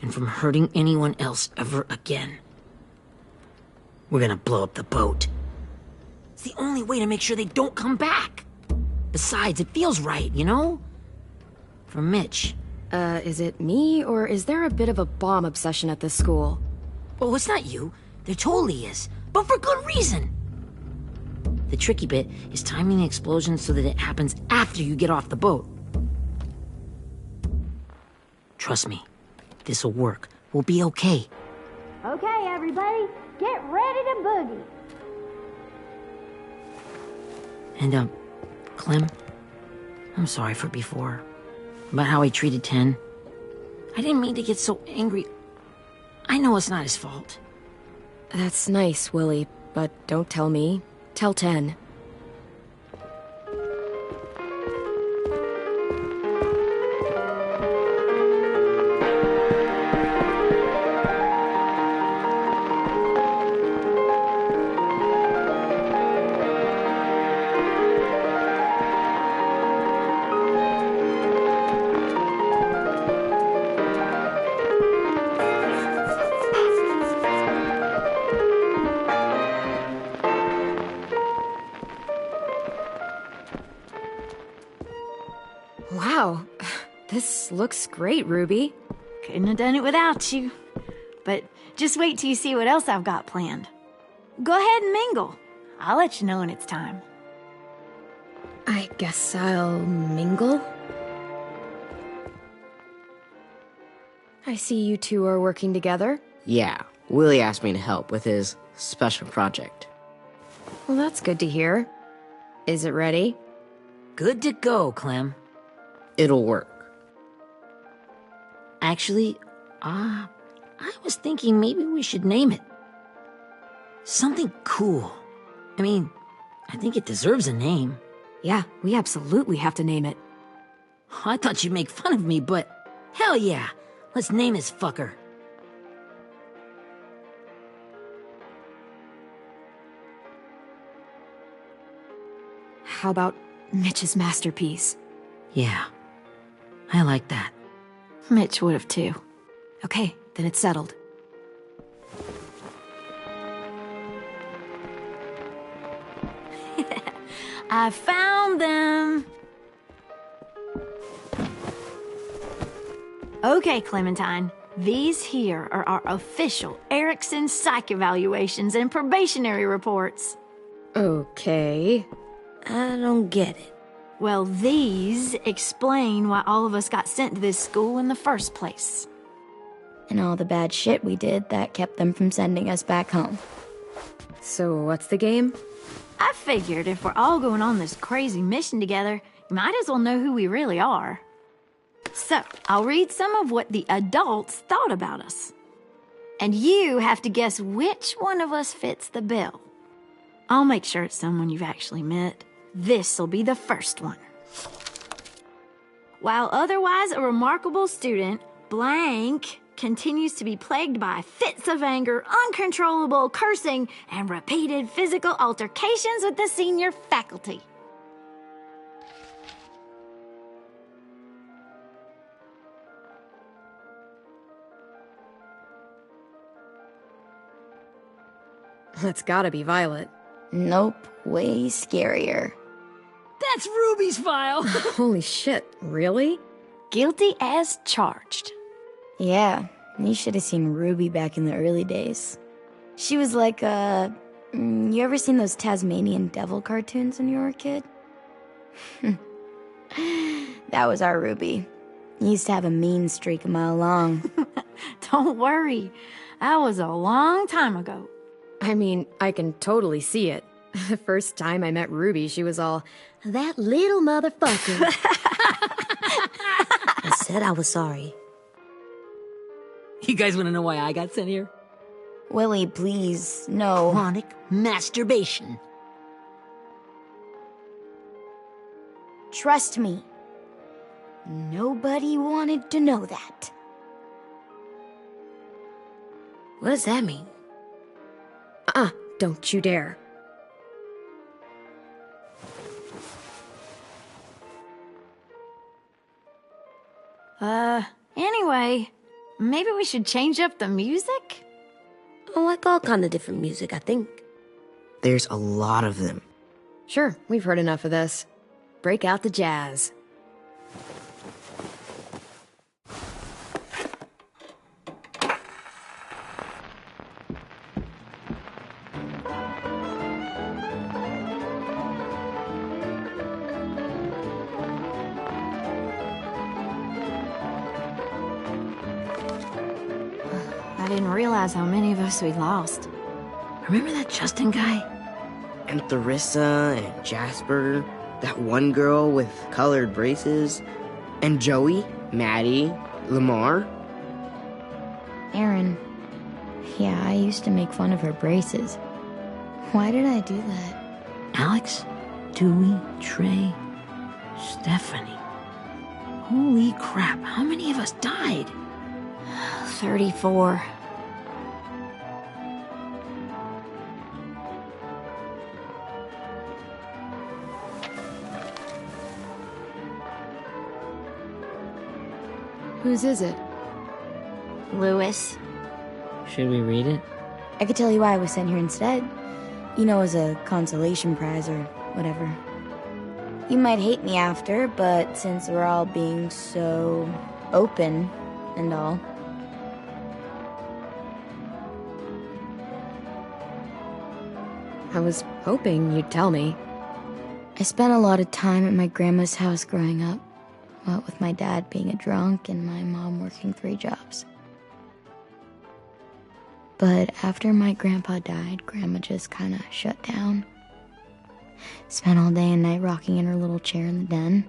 And from hurting anyone else ever again. We're gonna blow up the boat. It's the only way to make sure they don't come back. Besides, it feels right, you know? For Mitch. Is it me, or is there a bit of a bomb obsession at this school? Oh, it's not you. There totally is. But for good reason. The tricky bit is timing the explosion so that it happens after you get off the boat. Trust me, this'll work. We'll be okay. Okay, everybody, get ready to boogie. And, Clem, I'm sorry for before. About how I treated Ten. I didn't mean to get so angry. I know it's not his fault. That's nice, Willie, but don't tell me. Tell 10. This looks great, Ruby. Couldn't have done it without you. But just wait till you see what else I've got planned. Go ahead and mingle. I'll let you know when it's time. I guess I'll mingle? I see you two are working together. Yeah, Willie asked me to help with his special project. Well, that's good to hear. Is it ready? Good to go, Clem. It'll work. Actually, I was thinking maybe we should name it. Something cool. I mean, I think it deserves a name. Yeah, we absolutely have to name it. I thought you'd make fun of me, but hell yeah. Let's name this fucker. How about Mitch's masterpiece? Yeah, I like that. Mitch would have too. Okay, then it's settled. I found them! Okay, Clementine. These here are our official Erickson psych evaluations and probationary reports. Okay. I don't get it. Well, these explain why all of us got sent to this school in the first place. And all the bad shit we did that kept them from sending us back home. So what's the game? I figured if we're all going on this crazy mission together, you might as well know who we really are. So, I'll read some of what the adults thought about us. And you have to guess which one of us fits the bill. I'll make sure it's someone you've actually met. This'll be the first one. While otherwise a remarkable student, blank continues to be plagued by fits of anger, uncontrollable cursing, and repeated physical altercations with the senior faculty. That's gotta be Violet. Nope, way scarier. That's Ruby's file! Holy shit, really? Guilty as charged. Yeah, you should have seen Ruby back in the early days. She was like you ever seen those Tasmanian devil cartoons when you were a kid? That was our Ruby. He used to have a mean streak a mile long. Don't worry, that was a long time ago. I mean, I can totally see it. The first time I met Ruby, she was all, "That little motherfucker." I said I was sorry. You guys want to know why I got sent here? Willie, please, no. Chronic masturbation. Trust me. Nobody wanted to know that. What does that mean? Don't you dare. Anyway, maybe we should change up the music? I like all kind of different music, I think. There's a lot of them. Sure, we've heard enough of this. Break out the jazz. I didn't realize how many of us we lost. Remember that Justin guy? And Theresa and Jasper, that one girl with colored braces, and Joey, Maddie, Lamar. Aaron. Yeah, I used to make fun of her braces. Why did I do that? Alex, Dewey, Trey, Stephanie. Holy crap, how many of us died? 34. Whose is it? Lewis. Should we read it? I could tell you why I was sent here instead. You know, as a consolation prize or whatever. You might hate me after, but since we're all being so open and all. I was hoping you'd tell me. I spent a lot of time at my grandma's house growing up, what with my dad being a drunk and my mom working 3 jobs. But after my grandpa died, Grandma just kinda shut down. Spent all day and night rocking in her little chair in the den.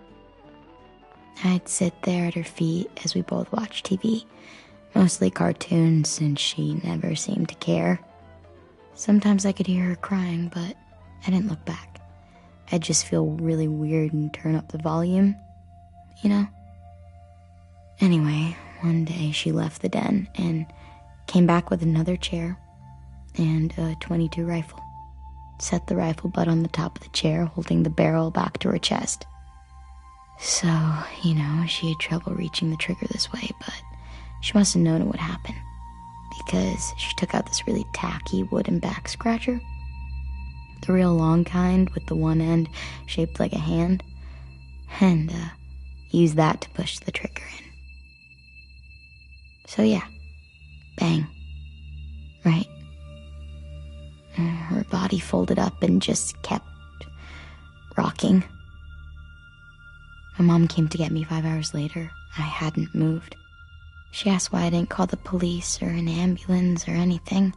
I'd sit there at her feet as we both watched TV, mostly cartoons since she never seemed to care. Sometimes I could hear her crying, but I didn't look back. I'd just feel really weird and turn up the volume, you know? Anyway, one day she left the den and came back with another chair and a .22 rifle. Set the rifle butt on the top of the chair, holding the barrel back to her chest. So, you know, she had trouble reaching the trigger this way, but she must have known it would happen, because she took out this really tacky wooden back scratcher. The real long kind with the one end shaped like a hand, and used that to push the trigger in. So yeah, bang, right? Her body folded up and just kept rocking. My mom came to get me 5 hours later. I hadn't moved. She asked why I didn't call the police or an ambulance or anything.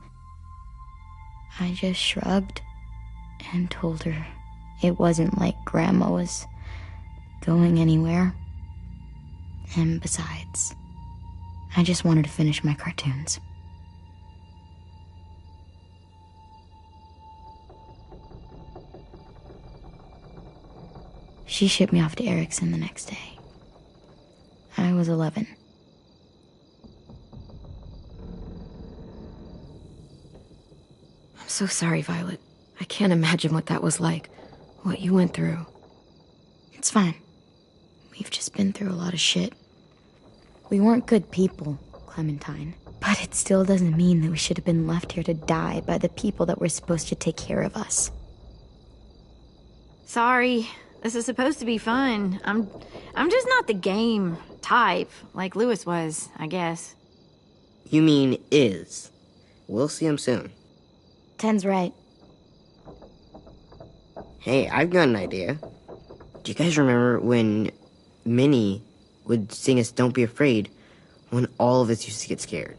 I just shrugged and told her it wasn't like Grandma was going anywhere. And besides, I just wanted to finish my cartoons. She shipped me off to Erickson the next day. I was 11. I'm so sorry, Violet. I can't imagine what that was like, what you went through. It's fine. We've just been through a lot of shit. We weren't good people, Clementine. But it still doesn't mean that we should have been left here to die by the people that were supposed to take care of us. Sorry. This is supposed to be fun. I'm just not the game type, like Louis was, I guess. You mean is. We'll see him soon. Ten's right. Hey, I've got an idea. Do you guys remember when Minnie would sing us Don't Be Afraid when all of us used to get scared?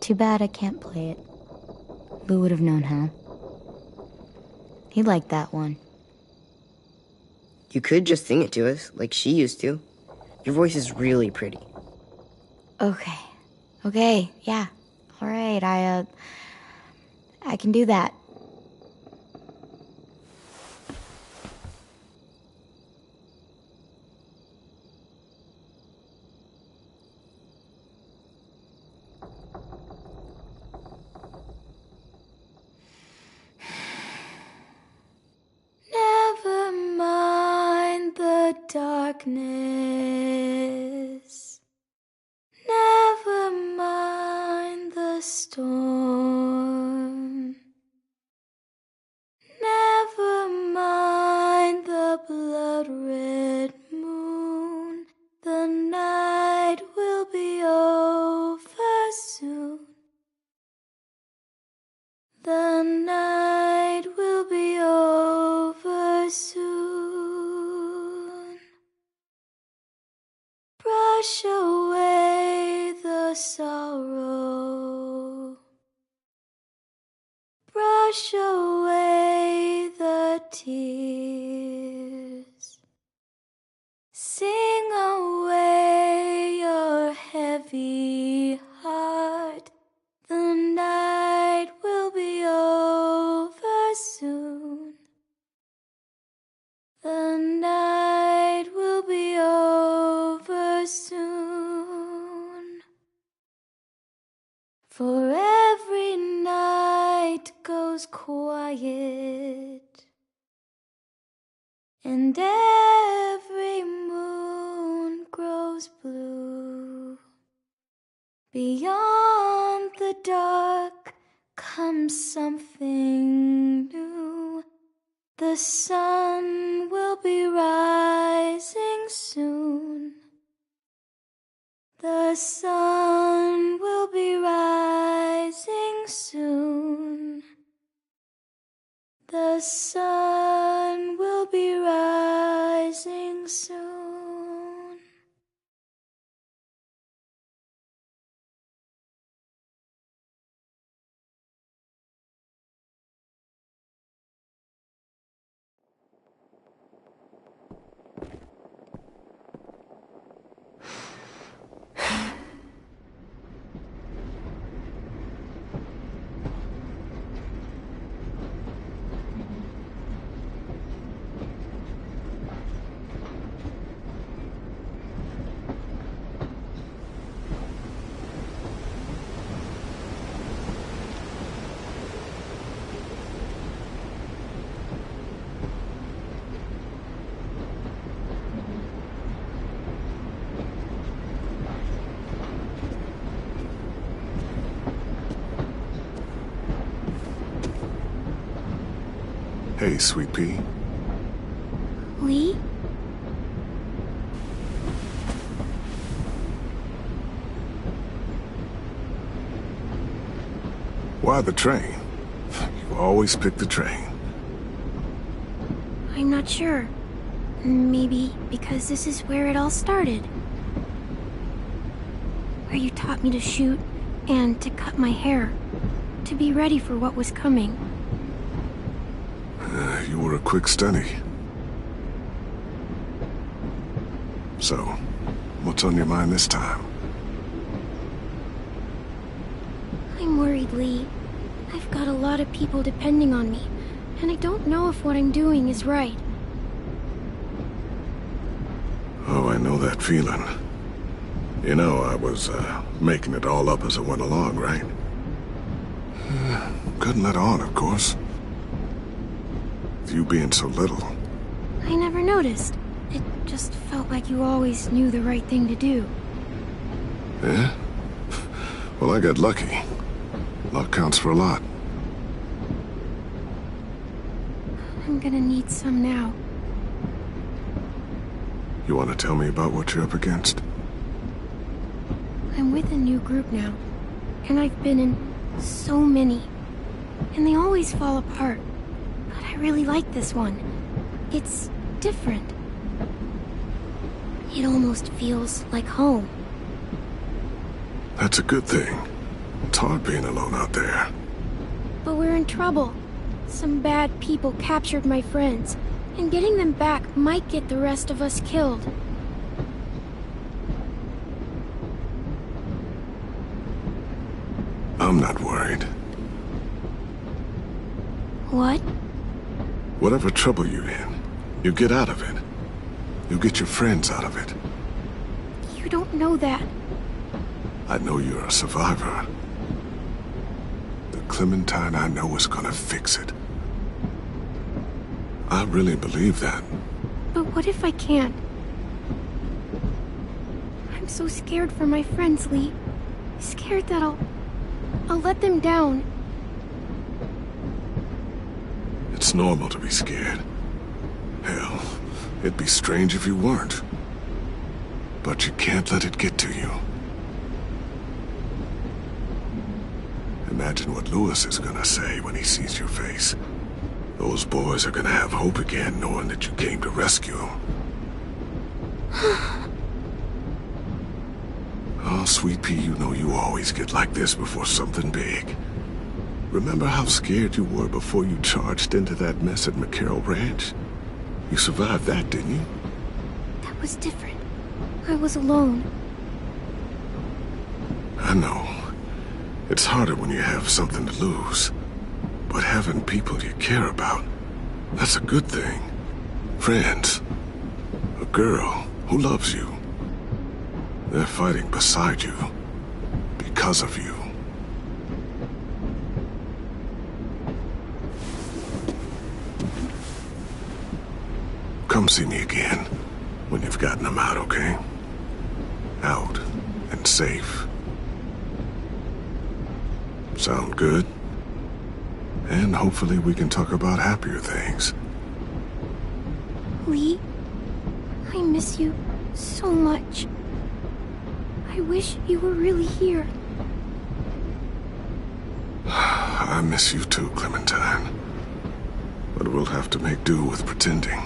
Too bad I can't play it. Lou would have known how. He liked that one. You could just sing it to us, like she used to. Your voice is really pretty. Okay, yeah. All right, I can do that. Never mind the darkness. Never mind the storm. Never mind the blood-red moon. The night will be over soon. The night will be over soon. Brush away the sorrow. Brush away the tears. Sing away your heavy heart. The night will be over soon. The night will be over soon. For every night goes quiet, and every moon grows blue. Beyond the dark comes something new. The sun will will be rising soon. The sun will be rising soon. The sun will be rising soon. Hey, Sweet Pea. Lee? Why the train? You always pick the train. I'm not sure. Maybe because this is where it all started. Where you taught me to shoot and to cut my hair. To be ready for what was coming. You were a quick study. So, what's on your mind this time? I'm worried, Lee. I've got a lot of people depending on me, and I don't know if what I'm doing is right. Oh, I know that feeling. You know, I was, making it all up as I went along, right? Couldn't let on, of course. With you being so little. I never noticed. It just felt like you always knew the right thing to do. Yeah? Well, I got lucky. Luck counts for a lot. I'm gonna need some now. You want to tell me about what you're up against? I'm with a new group now, and I've been in so many, and they always fall apart. But I really like this one. It's different. It almost feels like home. That's a good thing. It's hard being alone out there. But we're in trouble. Some bad people captured my friends, and getting them back might get the rest of us killed. I'm not worried. What? Whatever trouble you're in, you get out of it. You get your friends out of it. You don't know that. I know you're a survivor. The Clementine I know is gonna fix it. I really believe that. But what if I can't? I'm so scared for my friends, Lee. Scared that I'll let them down. It's normal to be scared. Hell, it'd be strange if you weren't. But you can't let it get to you. Imagine what Louis is gonna say when he sees your face. Those boys are gonna have hope again, knowing that you came to rescue them. Oh, Sweet Pea, you know you always get like this before something big. Remember how scared you were before you charged into that mess at McCarroll Ranch? You survived that, didn't you? That was different. I was alone. I know. It's harder when you have something to lose. But having people you care about, that's a good thing. Friends. A girl who loves you. They're fighting beside you. Because of you. Come see me again when you've gotten them out, okay? Out and safe. Sound good? And hopefully we can talk about happier things. Lee, I miss you so much. I wish you were really here. I miss you too, Clementine. But we'll have to make do with pretending.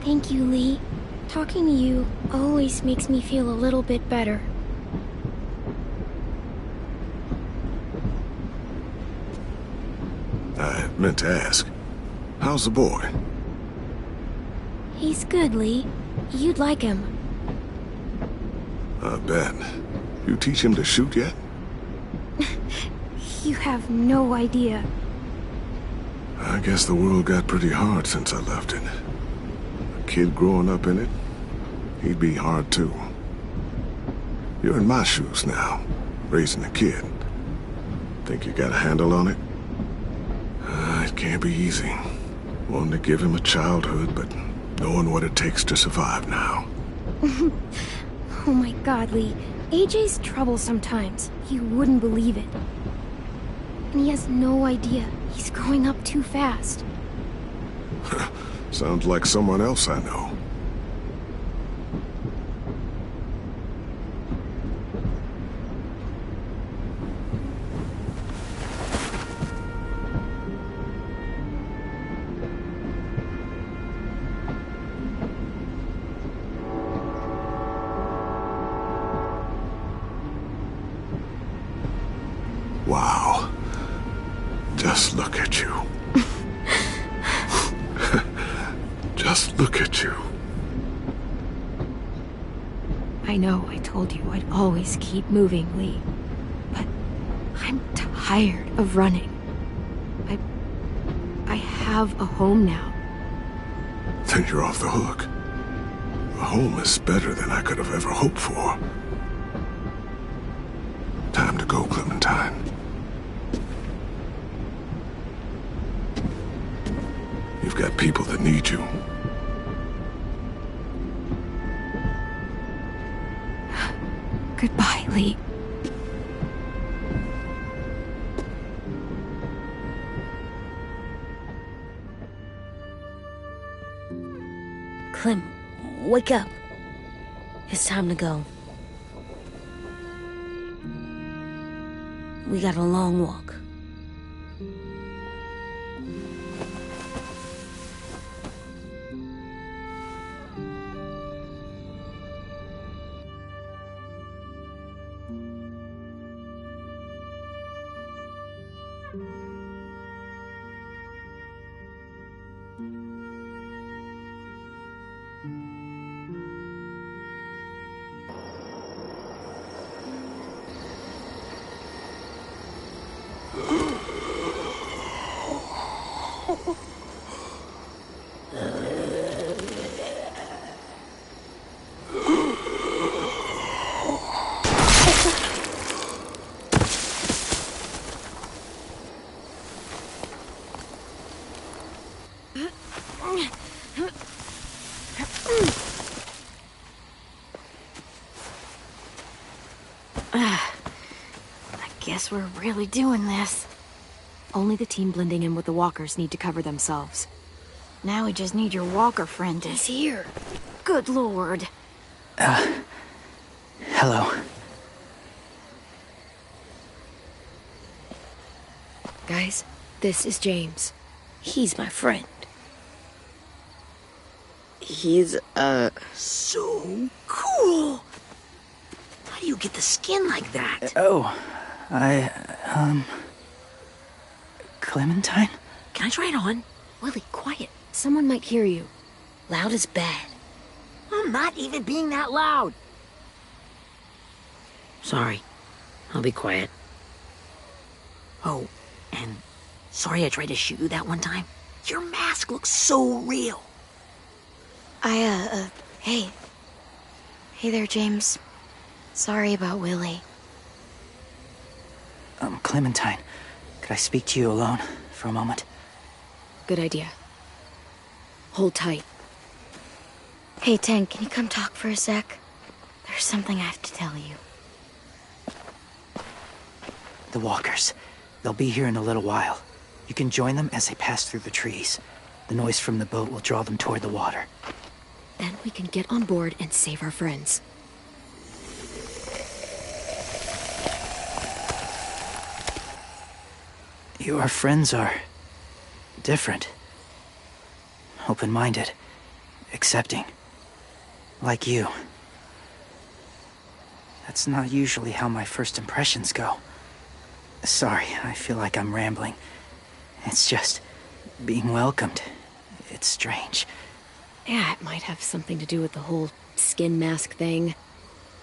Thank you, Lee. Talking to you always makes me feel a little bit better. I meant to ask, how's the boy? He's good, Lee. You'd like him. I bet. You teach him to shoot yet? You have no idea. I guess the world got pretty hard since I left it. A kid growing up in it, he'd be hard too. You're in my shoes now, raising a kid. Think you got a handle on it? It can't be easy. Wanting to give him a childhood, but knowing what it takes to survive now. Oh my god, Lee. AJ's trouble sometimes. You wouldn't believe it. And he has no idea. He's growing up too fast. Sounds like someone else I know. Wow. Just look at you. Just look at you. I know I told you I'd always keep moving, Lee. But I'm tired of running. I have a home now. Then you're off the hook. A home is better than I could have ever hoped for. Time to go, Clementine. You've got people that need you. Goodbye, Lee. Clem, wake up. It's time to go. We got a long walk. Guess we're really doing this. Only the team blending in with the walkers need to cover themselves. Now we just need your walker friend to... He's here. Good lord. Hello. Guys, this is James. He's my friend. He's, So cool! How do you get the skin like that? Clementine? Can I try it on? Willie, quiet. Someone might hear you. Loud is bad. I'm not even being that loud. Sorry. I'll be quiet. Oh, and sorry I tried to shoot you that one time. Your mask looks so real. Hey. Hey there, James. Sorry about Willie. Clementine, could I speak to you alone for a moment? Good idea. Hold tight. Hey, Tank, can you come talk for a sec? There's something I have to tell you. The walkers. They'll be here in a little while. You can join them as they pass through the trees. The noise from the boat will draw them toward the water. Then we can get on board and save our friends. Your friends are different. Open-minded. Accepting. Like you. That's not usually how my first impressions go. Sorry, I feel like I'm rambling. It's just being welcomed. It's strange. Yeah, it might have something to do with the whole skin mask thing.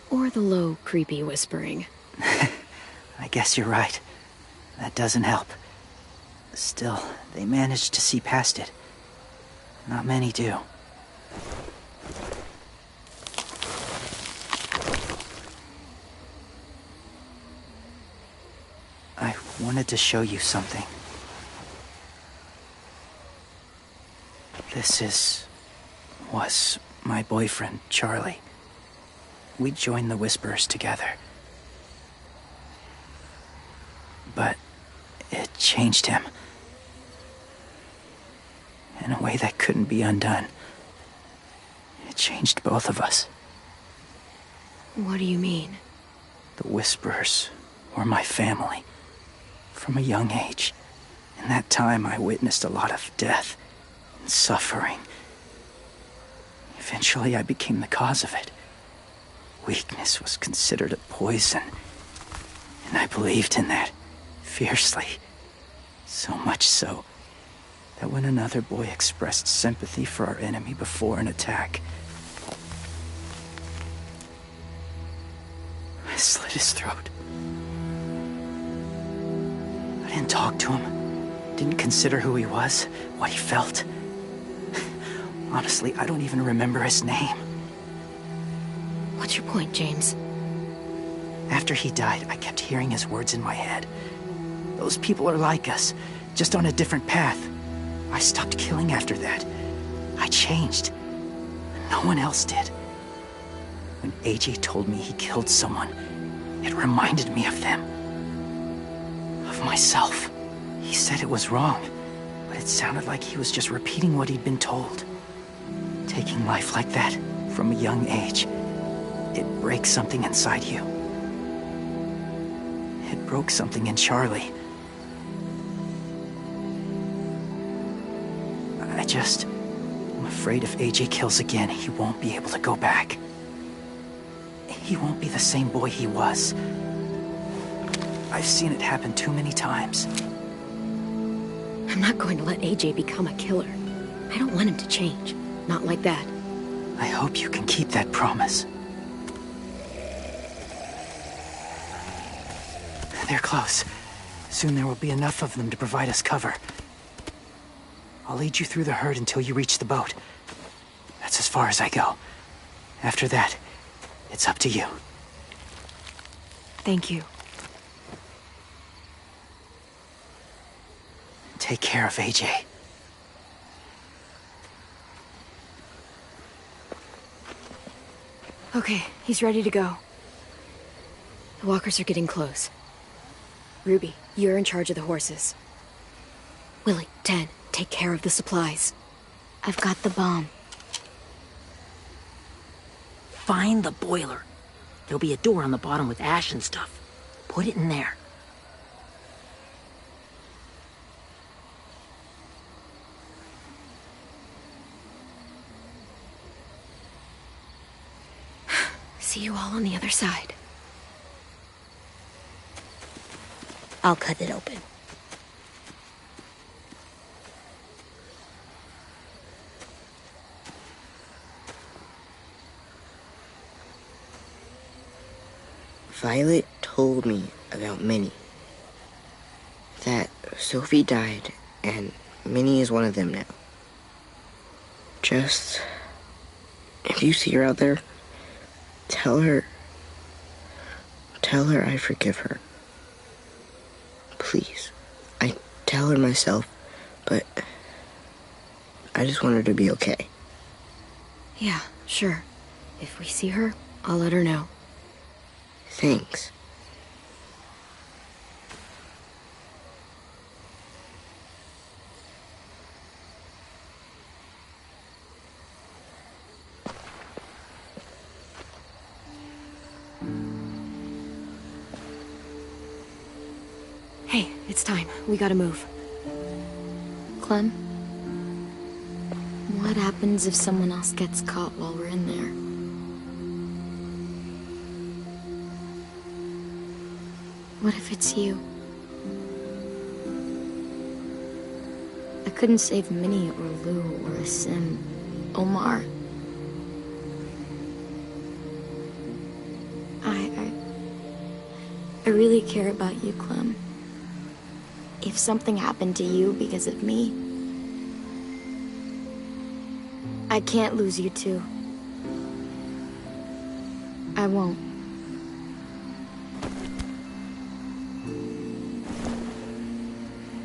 Or the low, creepy whispering. I guess you're right. That doesn't help. Still, they managed to see past it. Not many do. I wanted to show you something. This was my boyfriend, Charlie. We joined the Whisperers together. But it changed him. In a way that couldn't be undone. It changed both of us. What do you mean? The Whisperers were my family. From a young age. In that time, I witnessed a lot of death and suffering. Eventually, I became the cause of it. Weakness was considered a poison. And I believed in that, fiercely. So much so, that when another boy expressed sympathy for our enemy before an attack, I slit his throat. I didn't talk to him. Didn't consider who he was, what he felt. Honestly, I don't even remember his name. What's your point, James? After he died, I kept hearing his words in my head. Those people are like us, just on a different path. I stopped killing after that. I changed. No one else did. When AJ told me he killed someone, it reminded me of them. Of myself. He said it was wrong, but it sounded like he was just repeating what he'd been told. Taking life like that, from a young age, it breaks something inside you. It broke something in Charlie. I'm afraid if AJ kills again, he won't be able to go back. He won't be the same boy he was. I've seen it happen too many times. I'm not going to let AJ become a killer. I don't want him to change. Not like that. I hope you can keep that promise. They're close. Soon there will be enough of them to provide us cover. I'll lead you through the herd until you reach the boat. That's as far as I go. After that, it's up to you. Thank you. Take care of AJ. Okay, he's ready to go. The walkers are getting close. Ruby, you're in charge of the horses. Willie, Ten, take care of the supplies. I've got the bomb. Find the boiler. There'll be a door on the bottom with ash and stuff. Put it in there. See you all on the other side. I'll cut it open. Violet told me about Minnie. That Sophie died, and Minnie is one of them now. Just, if you see her out there, tell her I forgive her. Please. I tell her myself, but I just want her to be okay. Yeah, sure. If we see her, I'll let her know. Thanks. Hey, it's time. We gotta move. Clem? What happens if someone else gets caught while we're in there? What if it's you? I couldn't save Minnie or Lou or Asim, Omar. I really care about you, Clem. If something happened to you because of me, I can't lose you too. I won't.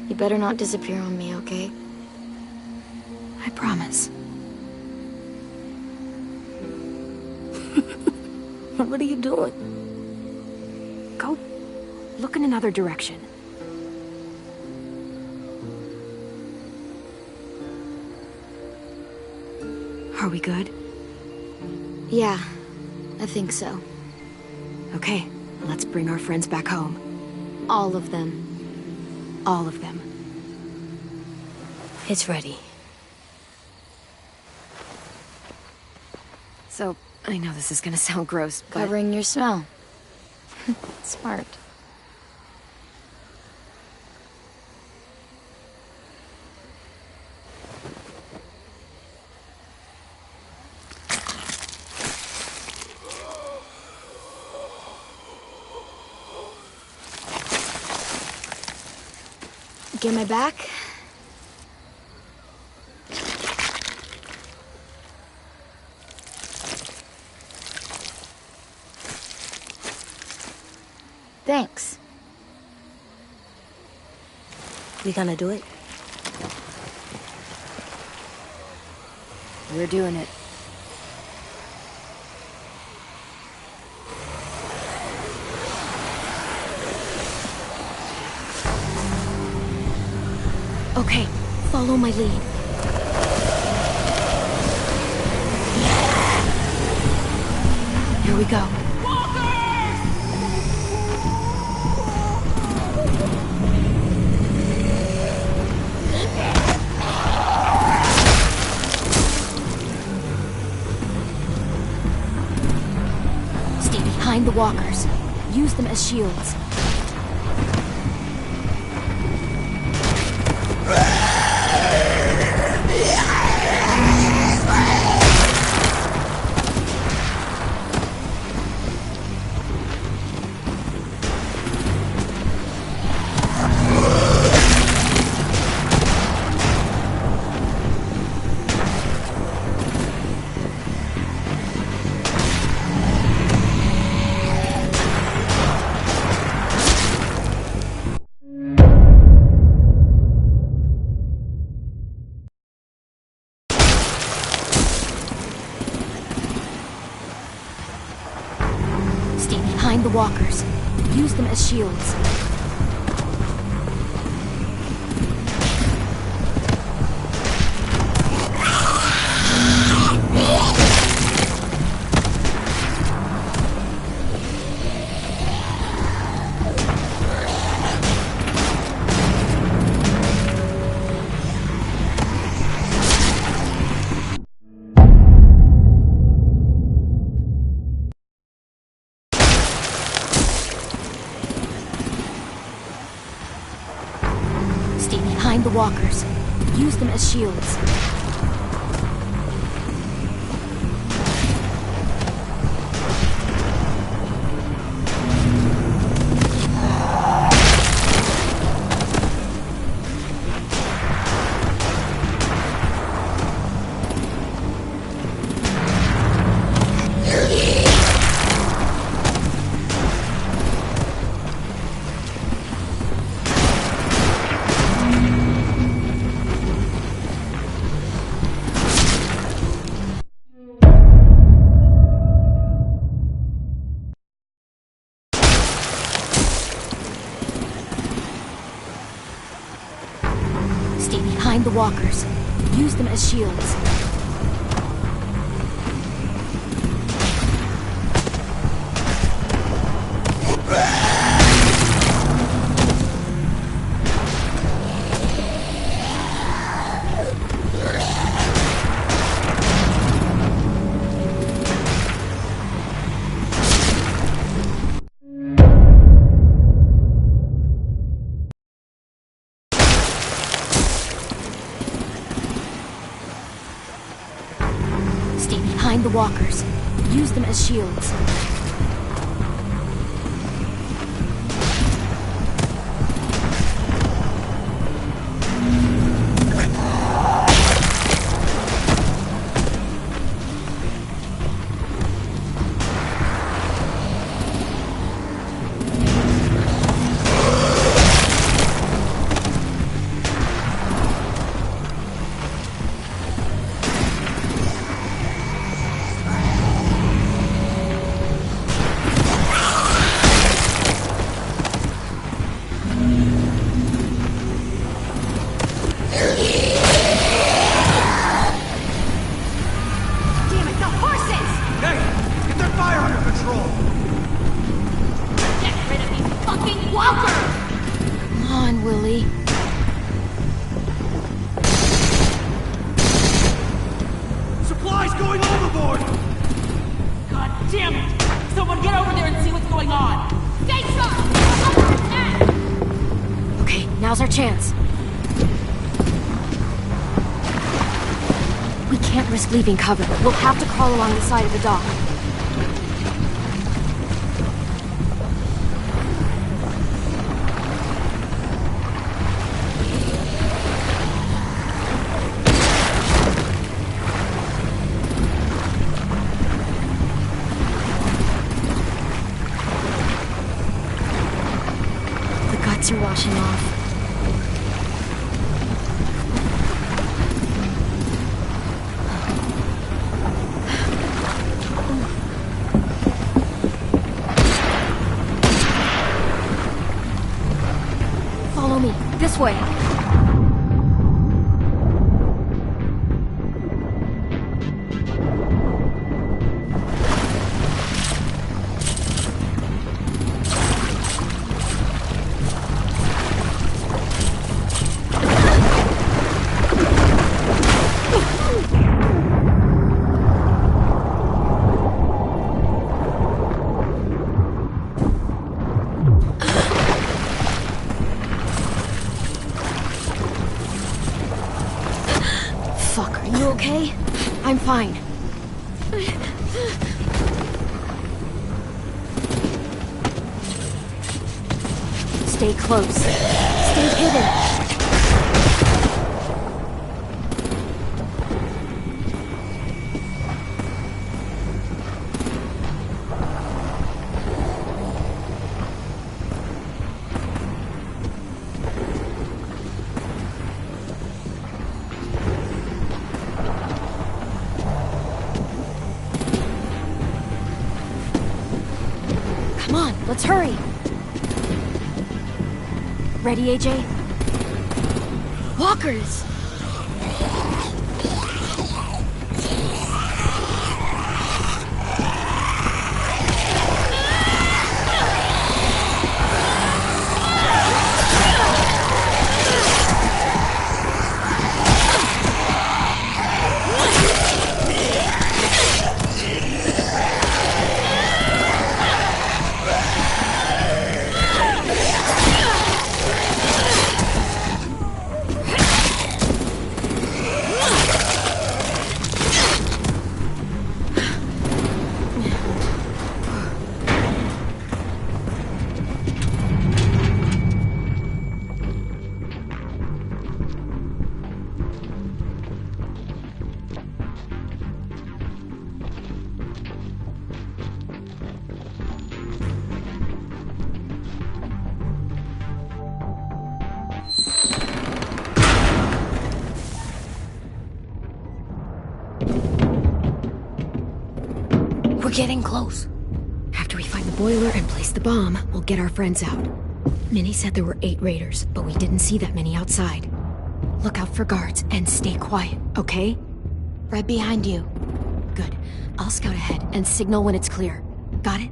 You better not disappear on me, okay? I promise. What are you doing? Go look in another direction. Are we good? Yeah, I think so. Okay, let's bring our friends back home. All of them. All of them. It's ready. So, I know this is gonna sound gross, but... Covering your smell. Smart. Get my back? Thanks. We gonna do it? We're doing it. Okay, follow my lead. Here we go. Stay behind the walkers. Use them as shields. Behind the walkers. Use them as shields. Behind the walkers. Use them as shields. Behind the walkers. Use them as shields. Find the walkers. Use them as shields. Now's our chance. We can't risk leaving cover. We'll have to crawl along the side of the dock. The guts are washing off. This way. Okay? I'm fine. Stay close. Stay hidden. Come on, let's hurry. Ready, AJ? Walkers! We're getting close. After we find the boiler and place the bomb, we'll get our friends out. Minnie said there were 8 raiders, but we didn't see that many outside. Look out for guards and stay quiet, okay? Right behind you. Good. I'll scout ahead and signal when it's clear. Got it?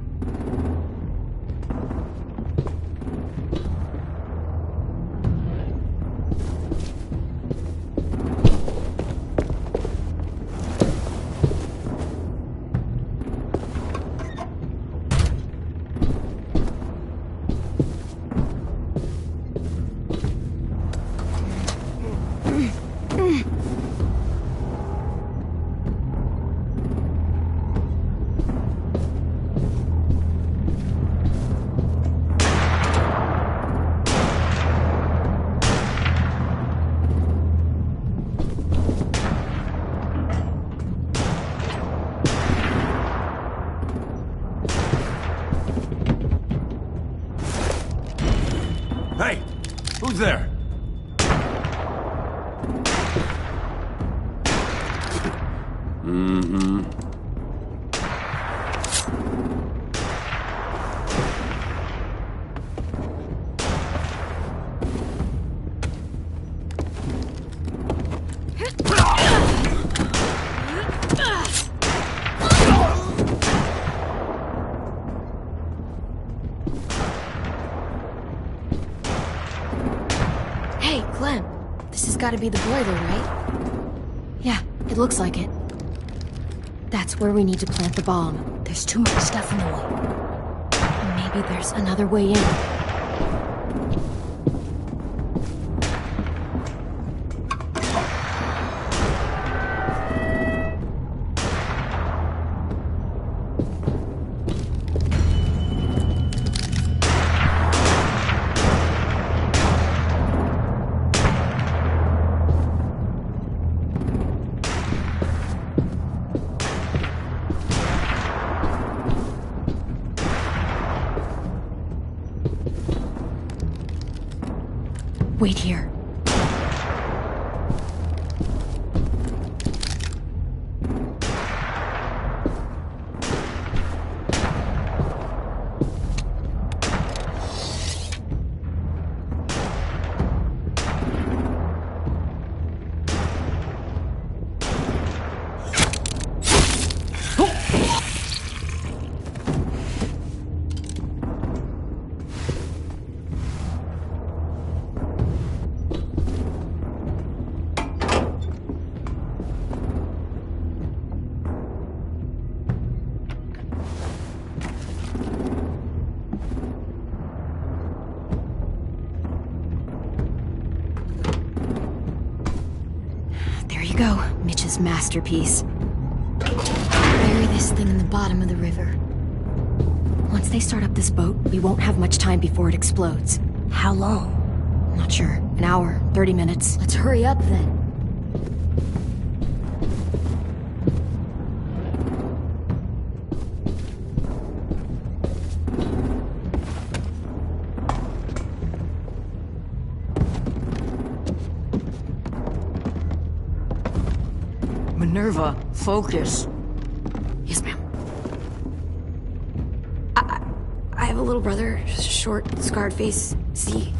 Who's there? Mm-hmm. Hey, Clem. This has got to be the boiler, right? Yeah, it looks like it. That's where we need to plant the bomb. There's too much stuff in the way. Maybe there's another way in. Wait here. Go, Mitch's masterpiece. Bury this thing in the bottom of the river. Once they start up this boat, we won't have much time before it explodes. How long? Not sure. An hour, 30 minutes. Let's hurry up then. Minerva, focus. Yes, ma'am. I have a little brother, short, scarred face. See?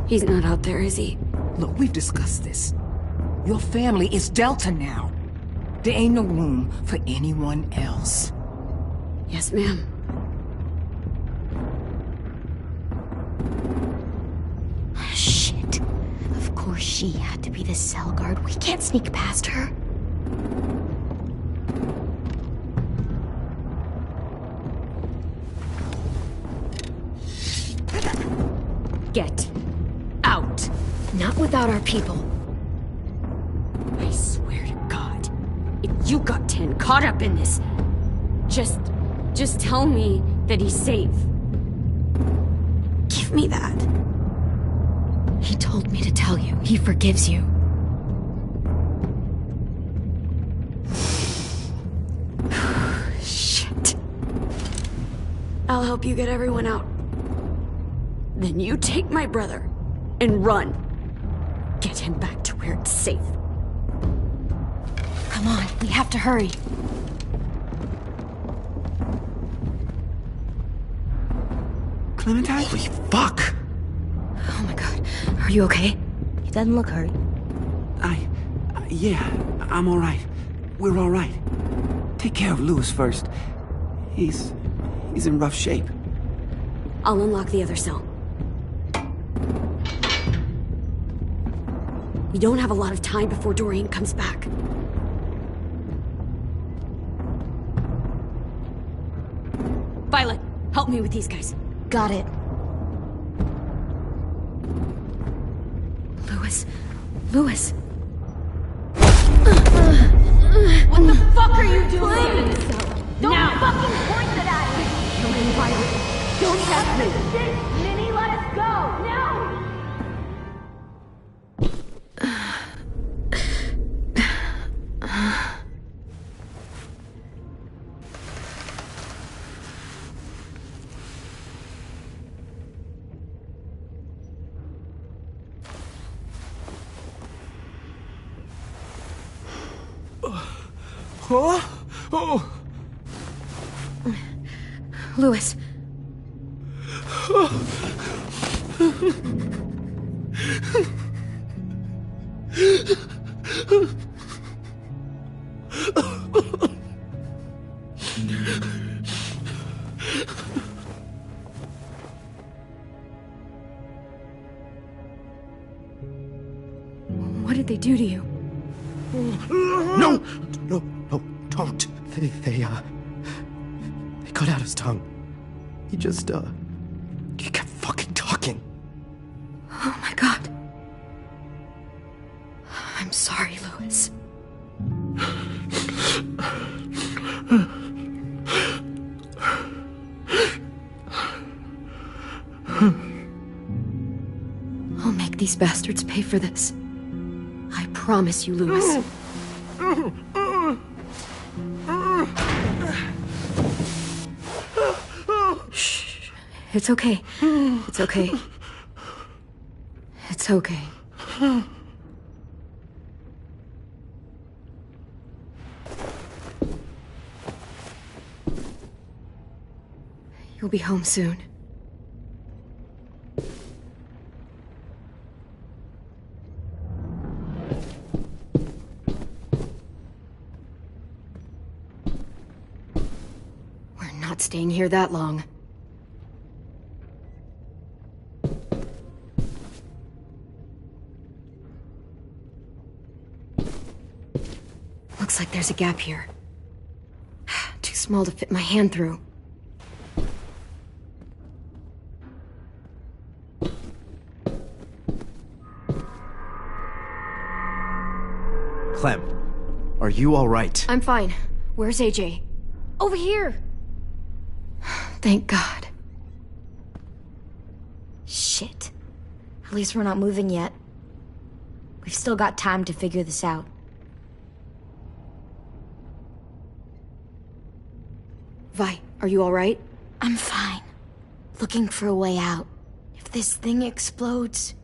He's not out there, is he? Look, we've discussed this. Your family is Delta now. There ain't no room for anyone else. Yes, ma'am. Shit. Of course she had to be the cell guard. We can't sneak past her. Get out. Not without our people. I swear to God, if you got 10 caught up in this, just tell me that he's safe. Give me that. He told me to tell you. He forgives you. Shit. I'll help you get everyone out. Then you take my brother and run. Get him back to where it's safe. Come on, we have to hurry. Clementine? Holy fuck! Oh my god. Are you okay? He doesn't look hurt. Yeah, I'm alright. We're alright. Take care of Louis first. He's in rough shape. I'll unlock the other cell. We don't have a lot of time before Doreen comes back. Violet, help me with these guys. Got it. Louis. What the fuck are you doing? Don't fucking point that at me! Kill me, Violet. Don't test me! Minnie, let us go! Huh? Oh. Louis. What did they do to you? No! No, don't. They cut out his tongue. He just, he kept fucking talking. Oh my god. I'm sorry, Louis. I'll make these bastards pay for this. I promise you, Louis. Shh. It's okay. It's okay. It's okay. You'll be home soon. We're not staying here that long. Looks like there's a gap here. Too small to fit my hand through. Clem, are you all right? I'm fine. Where's AJ? Over here! Thank God. Shit. At least we're not moving yet. We've still got time to figure this out. Vi, are you all right? I'm fine. Looking for a way out. If this thing explodes...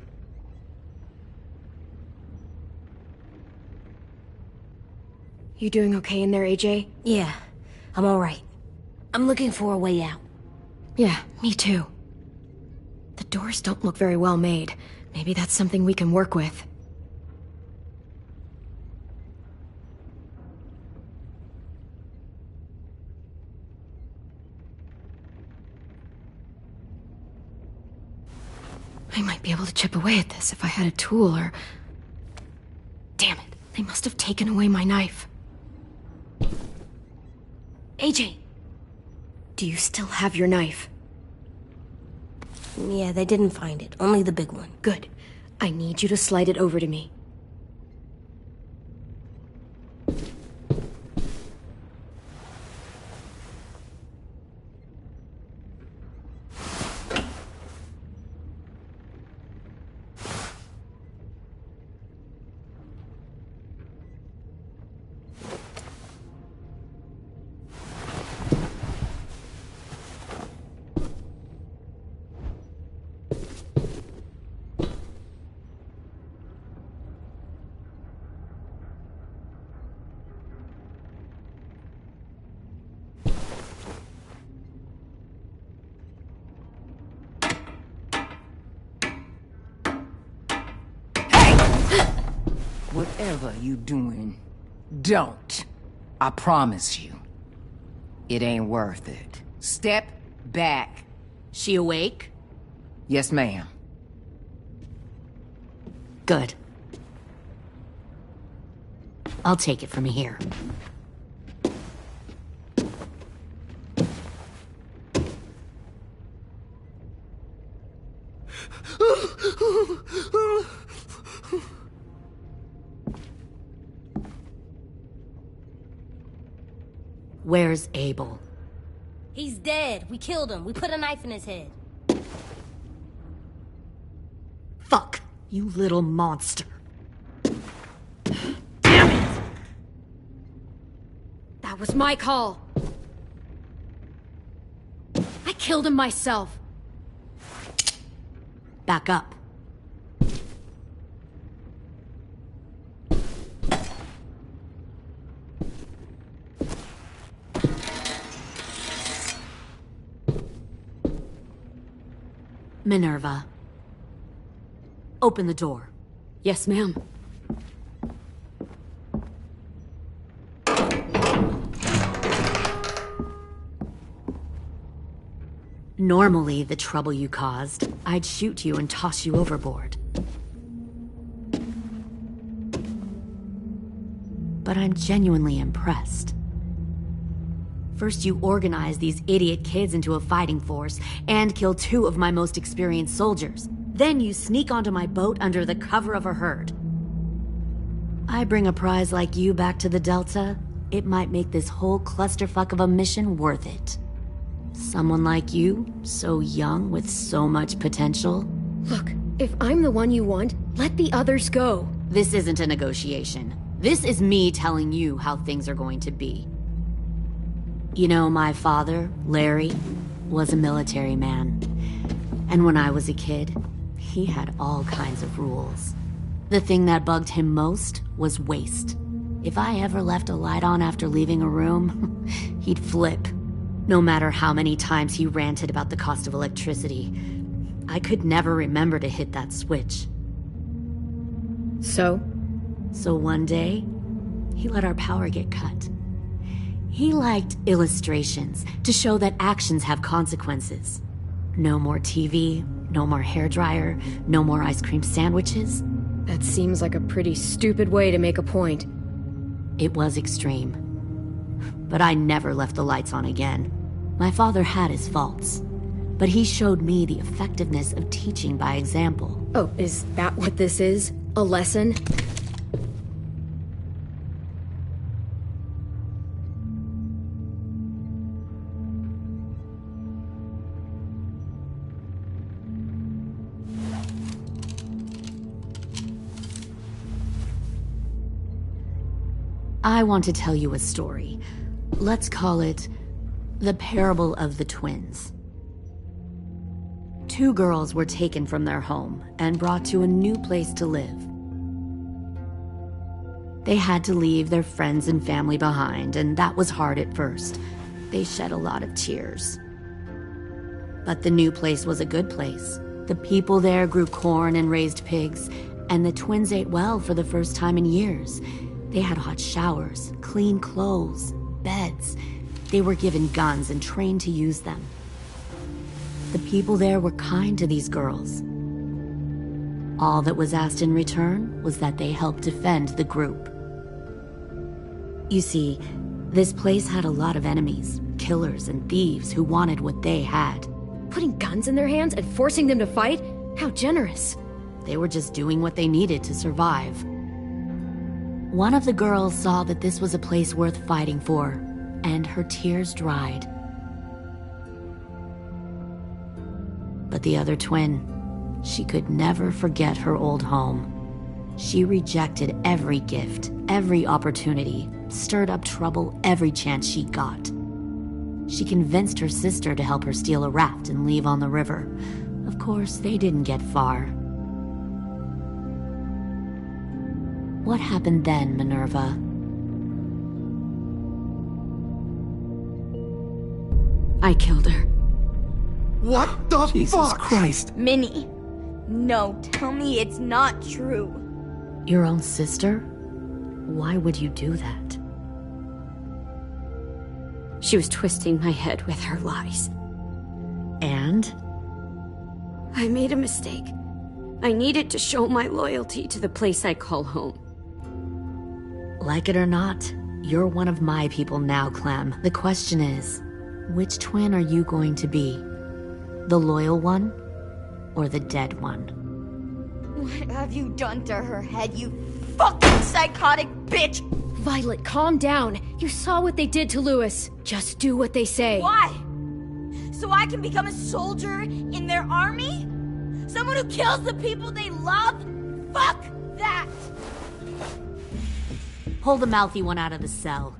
You doing okay in there, AJ? Yeah, I'm alright. I'm looking for a way out. Yeah, me too. The doors don't look very well made. Maybe that's something we can work with. I might be able to chip away at this if I had a tool or... Damn it, they must have taken away my knife. AJ! Do you still have your knife? Yeah, they didn't find it. Only the big one. Good. I need you to slide it over to me. Whatever you doing, don't. I promise you. It ain't worth it. Step back. She awake? Yes, ma'am. Good. I'll take it from here. Where's Abel? He's dead. We killed him. We put a knife in his head. Fuck, you little monster. Damn it! That was my call. I killed him myself. Back up. Minerva. Open the door. Yes, ma'am. Normally, the trouble you caused, I'd shoot you and toss you overboard. But I'm genuinely impressed. First, you organize these idiot kids into a fighting force and kill 2 of my most experienced soldiers. Then you sneak onto my boat under the cover of a herd. I bring a prize like you back to the Delta, it might make this whole clusterfuck of a mission worth it. Someone like you, so young with so much potential. Look, if I'm the one you want, let the others go. This isn't a negotiation. This is me telling you how things are going to be. You know, my father, Larry, was a military man. And when I was a kid, he had all kinds of rules. The thing that bugged him most was waste. If I ever left a light on after leaving a room, he'd flip. No matter how many times he ranted about the cost of electricity, I could never remember to hit that switch. So one day, he let our power get cut. He liked illustrations to show that actions have consequences. No more TV, no more hairdryer, no more ice cream sandwiches. That seems like a pretty stupid way to make a point. It was extreme. But I never left the lights on again. My father had his faults, but he showed me the effectiveness of teaching by example. Oh, is that what this is? A lesson? I want to tell you a story. Let's call it the Parable of the Twins. 2 girls were taken from their home and brought to a new place to live. They had to leave their friends and family behind, and that was hard at first. They shed a lot of tears. But the new place was a good place. The people there grew corn and raised pigs, and the twins ate well for the first time in years. They had hot showers, clean clothes, beds. They were given guns and trained to use them. The people there were kind to these girls. All that was asked in return was that they help defend the group. You see, this place had a lot of enemies, killers and thieves who wanted what they had. Putting guns in their hands and forcing them to fight? How generous. They were just doing what they needed to survive. One of the girls saw that this was a place worth fighting for, and her tears dried. But the other twin, she could never forget her old home. She rejected every gift, every opportunity, stirred up trouble every chance she got. She convinced her sister to help her steal a raft and leave on the river. Of course, they didn't get far. What happened then, Minerva? I killed her. What the Jesus fuck? Christ. Minnie, no, tell me it's not true. Your own sister? Why would you do that? She was twisting my head with her lies. And? I made a mistake. I needed to show my loyalty to the place I call home. Like it or not, you're one of my people now, Clem. The question is, which twin are you going to be? The loyal one, or the dead one? What have you done to her head, you fucking psychotic bitch? Violet, calm down. You saw what they did to Louis. Just do what they say. Why? So I can become a soldier in their army? Someone who kills the people they love? Fuck that! Pull the mouthy one out of the cell.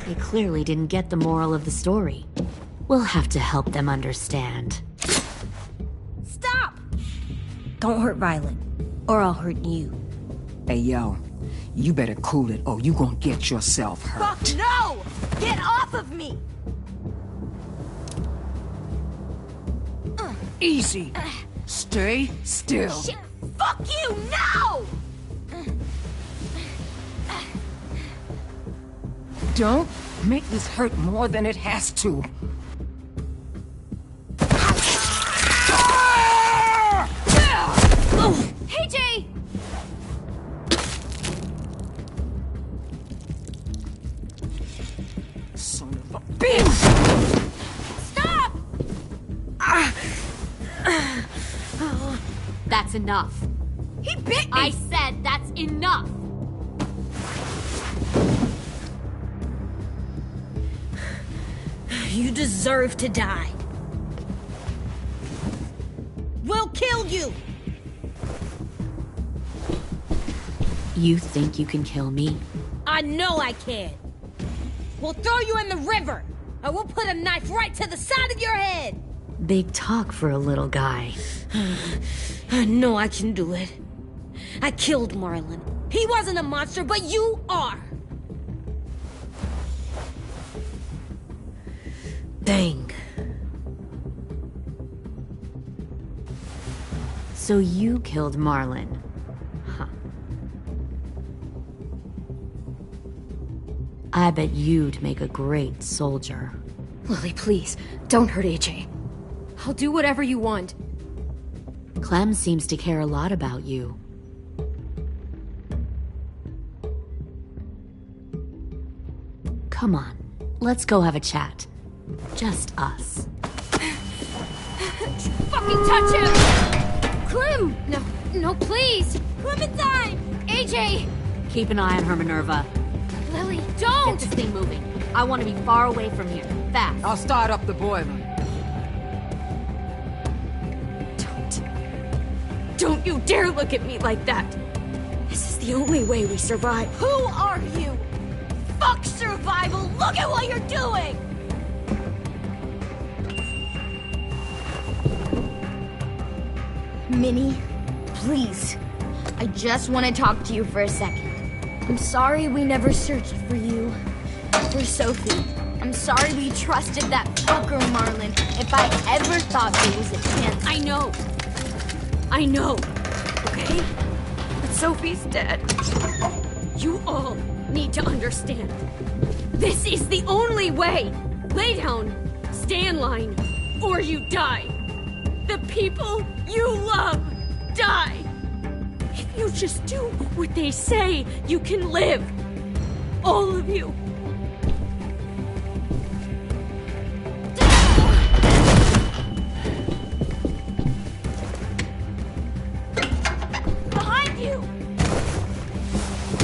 They clearly didn't get the moral of the story. We'll have to help them understand. Stop! Don't hurt Violet, or I'll hurt you. Hey, yo. You better cool it or you gonna get yourself hurt. Fuck no! Get off of me! Easy. Stay still. Shit! Fuck you! No! Don't make this hurt more than it has to. Hey, Jay! Son of a bitch! Stop! That's enough. He bit me! I said that's enough! You deserve to die. We'll kill you! You think you can kill me? I know I can. We'll throw you in the river. I will put a knife right to the side of your head. Big talk for a little guy. I know I can do it. I killed Marlon. He wasn't a monster, but you are. Dang. So you killed Marlon. Huh. I bet you'd make a great soldier. Lily, please, don't hurt AJ. I'll do whatever you want. Clem seems to care a lot about you. Come on, let's go have a chat. Just us. Fucking touch him! Clem! No, please! Clementine! AJ! Keep an eye on her, Minerva. Lily, Get don't! this thing moving. I want to be far away from here. Fast. I'll start up the boiler. Don't you dare look at me like that! This is the only way we survive. Who are you? Fuck survival! Look at what you're doing! Minnie, please. I just want to talk to you for a second. I'm sorry we never searched for you. For Sophie. I'm sorry we trusted that fucker Marlon. If I ever thought there was a chance. I know. Okay? But Sophie's dead. You all need to understand. This is the only way. Lay down, stay in line, or you die. The people you love die. If you just do what they say, you can live. All of you. Behind you!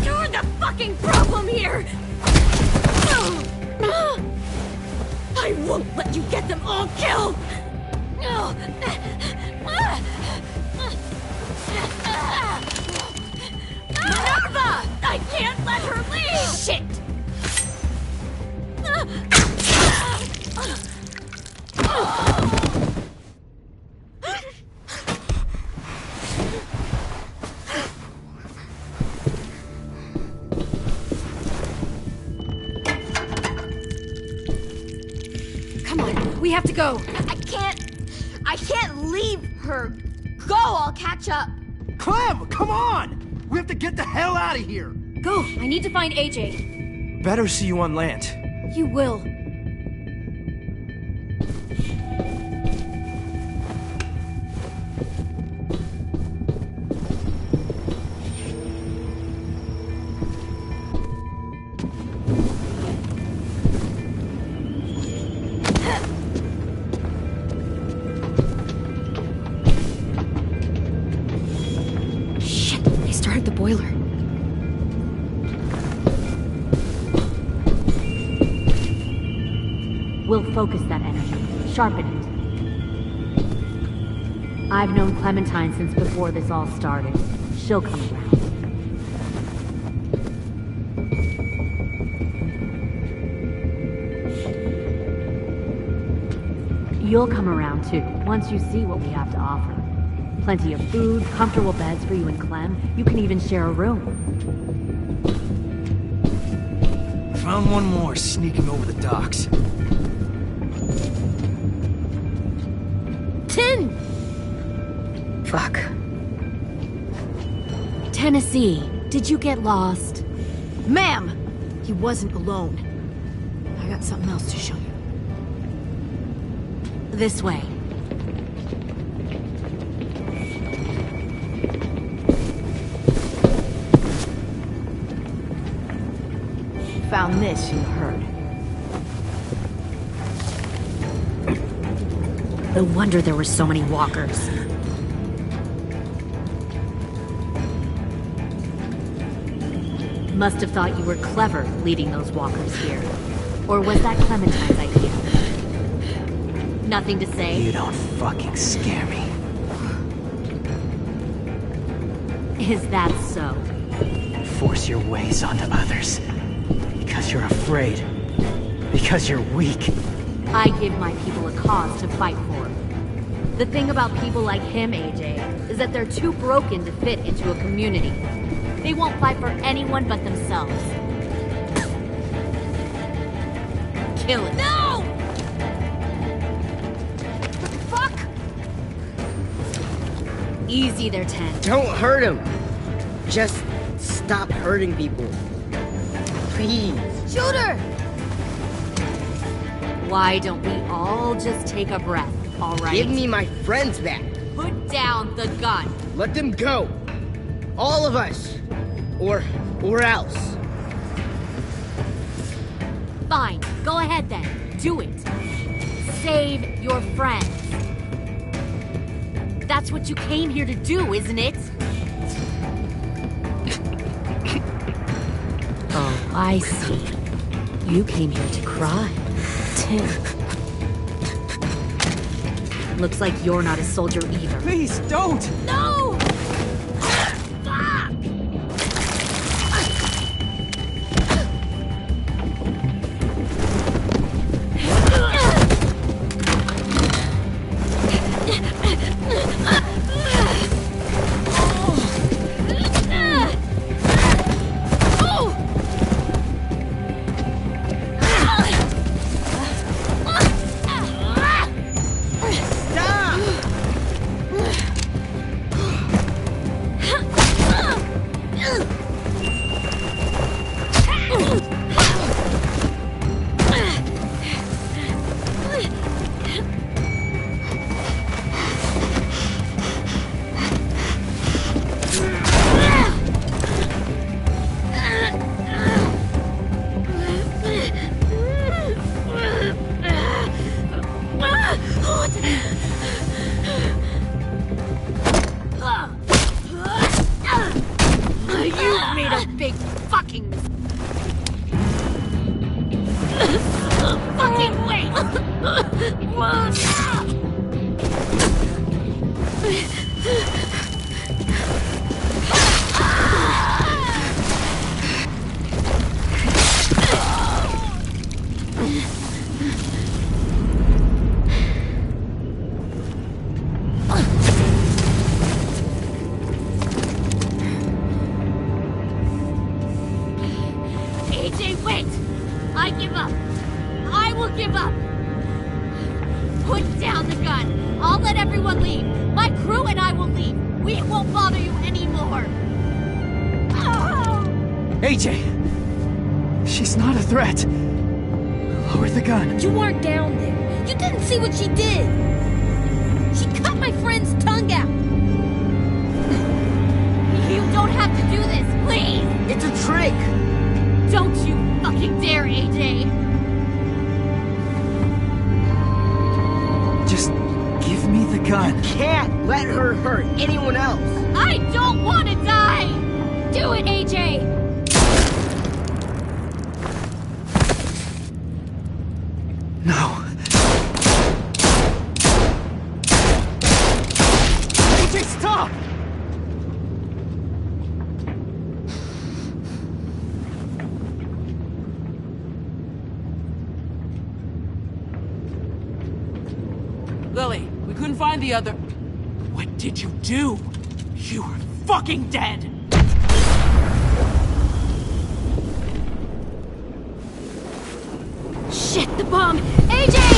You're the fucking problem here! I won't let you get them all killed! Minerva! I can't let her leave! Shit! Come on, we have to go. I can't leave her. Go, I'll catch up. Clem, come on! We have to get the hell out of here! Go, I need to find AJ. Better see you on land. You will. Shit, they started the boiler. We'll focus that energy, sharpen it. I've known Clementine since before this all started. She'll come around. You'll come around too, once you see what we have to offer. Plenty of food, comfortable beds for you and Clem. You can even share a room. Found one more sneaking over the docks. Tin! Fuck. Tennessee, did you get lost? Ma'am! He wasn't alone. I got something else to show you. This way. Found this, you heard. No wonder there were so many walkers. Must have thought you were clever leading those walkers here. Or was that Clementine's idea? Nothing to say? You don't fucking scare me. Is that so? Force your ways onto others. Because you're afraid. Because you're weak. I give my people a cause to fight for. The thing about people like him, AJ, is that they're too broken to fit into a community. They won't fight for anyone but themselves. Kill it. No! What the fuck? Easy there, Ten. Don't hurt him. Just stop hurting people. Please. Shoot her! Why don't we all just take a breath, all right? Give me my friends back. Put down the gun. Let them go. All of us. Or else. Fine. Go ahead then. Do it. Save your friends. That's what you came here to do, isn't it? Oh, I see. You came here to cry. Tim. Looks like you're not a soldier either. Please, don't! No! You made a big fucking fucking wait! AJ, wait! I give up. I will give up. Put down the gun. I'll let everyone leave. My crew and I will leave. We won't bother you anymore. AJ! She's not a threat. Lower the gun. You weren't down there. You didn't see what she did. She cut my friend's tongue out. You don't have to do this, please! It's a trick! Don't you fucking dare, AJ! Just give me the gun. Can't let her hurt anyone else. I don't want to die! Do it, AJ! No. AJ, stop! Lily, we couldn't find the other... What did you do? You were fucking dead! Shit, the bomb! AJ!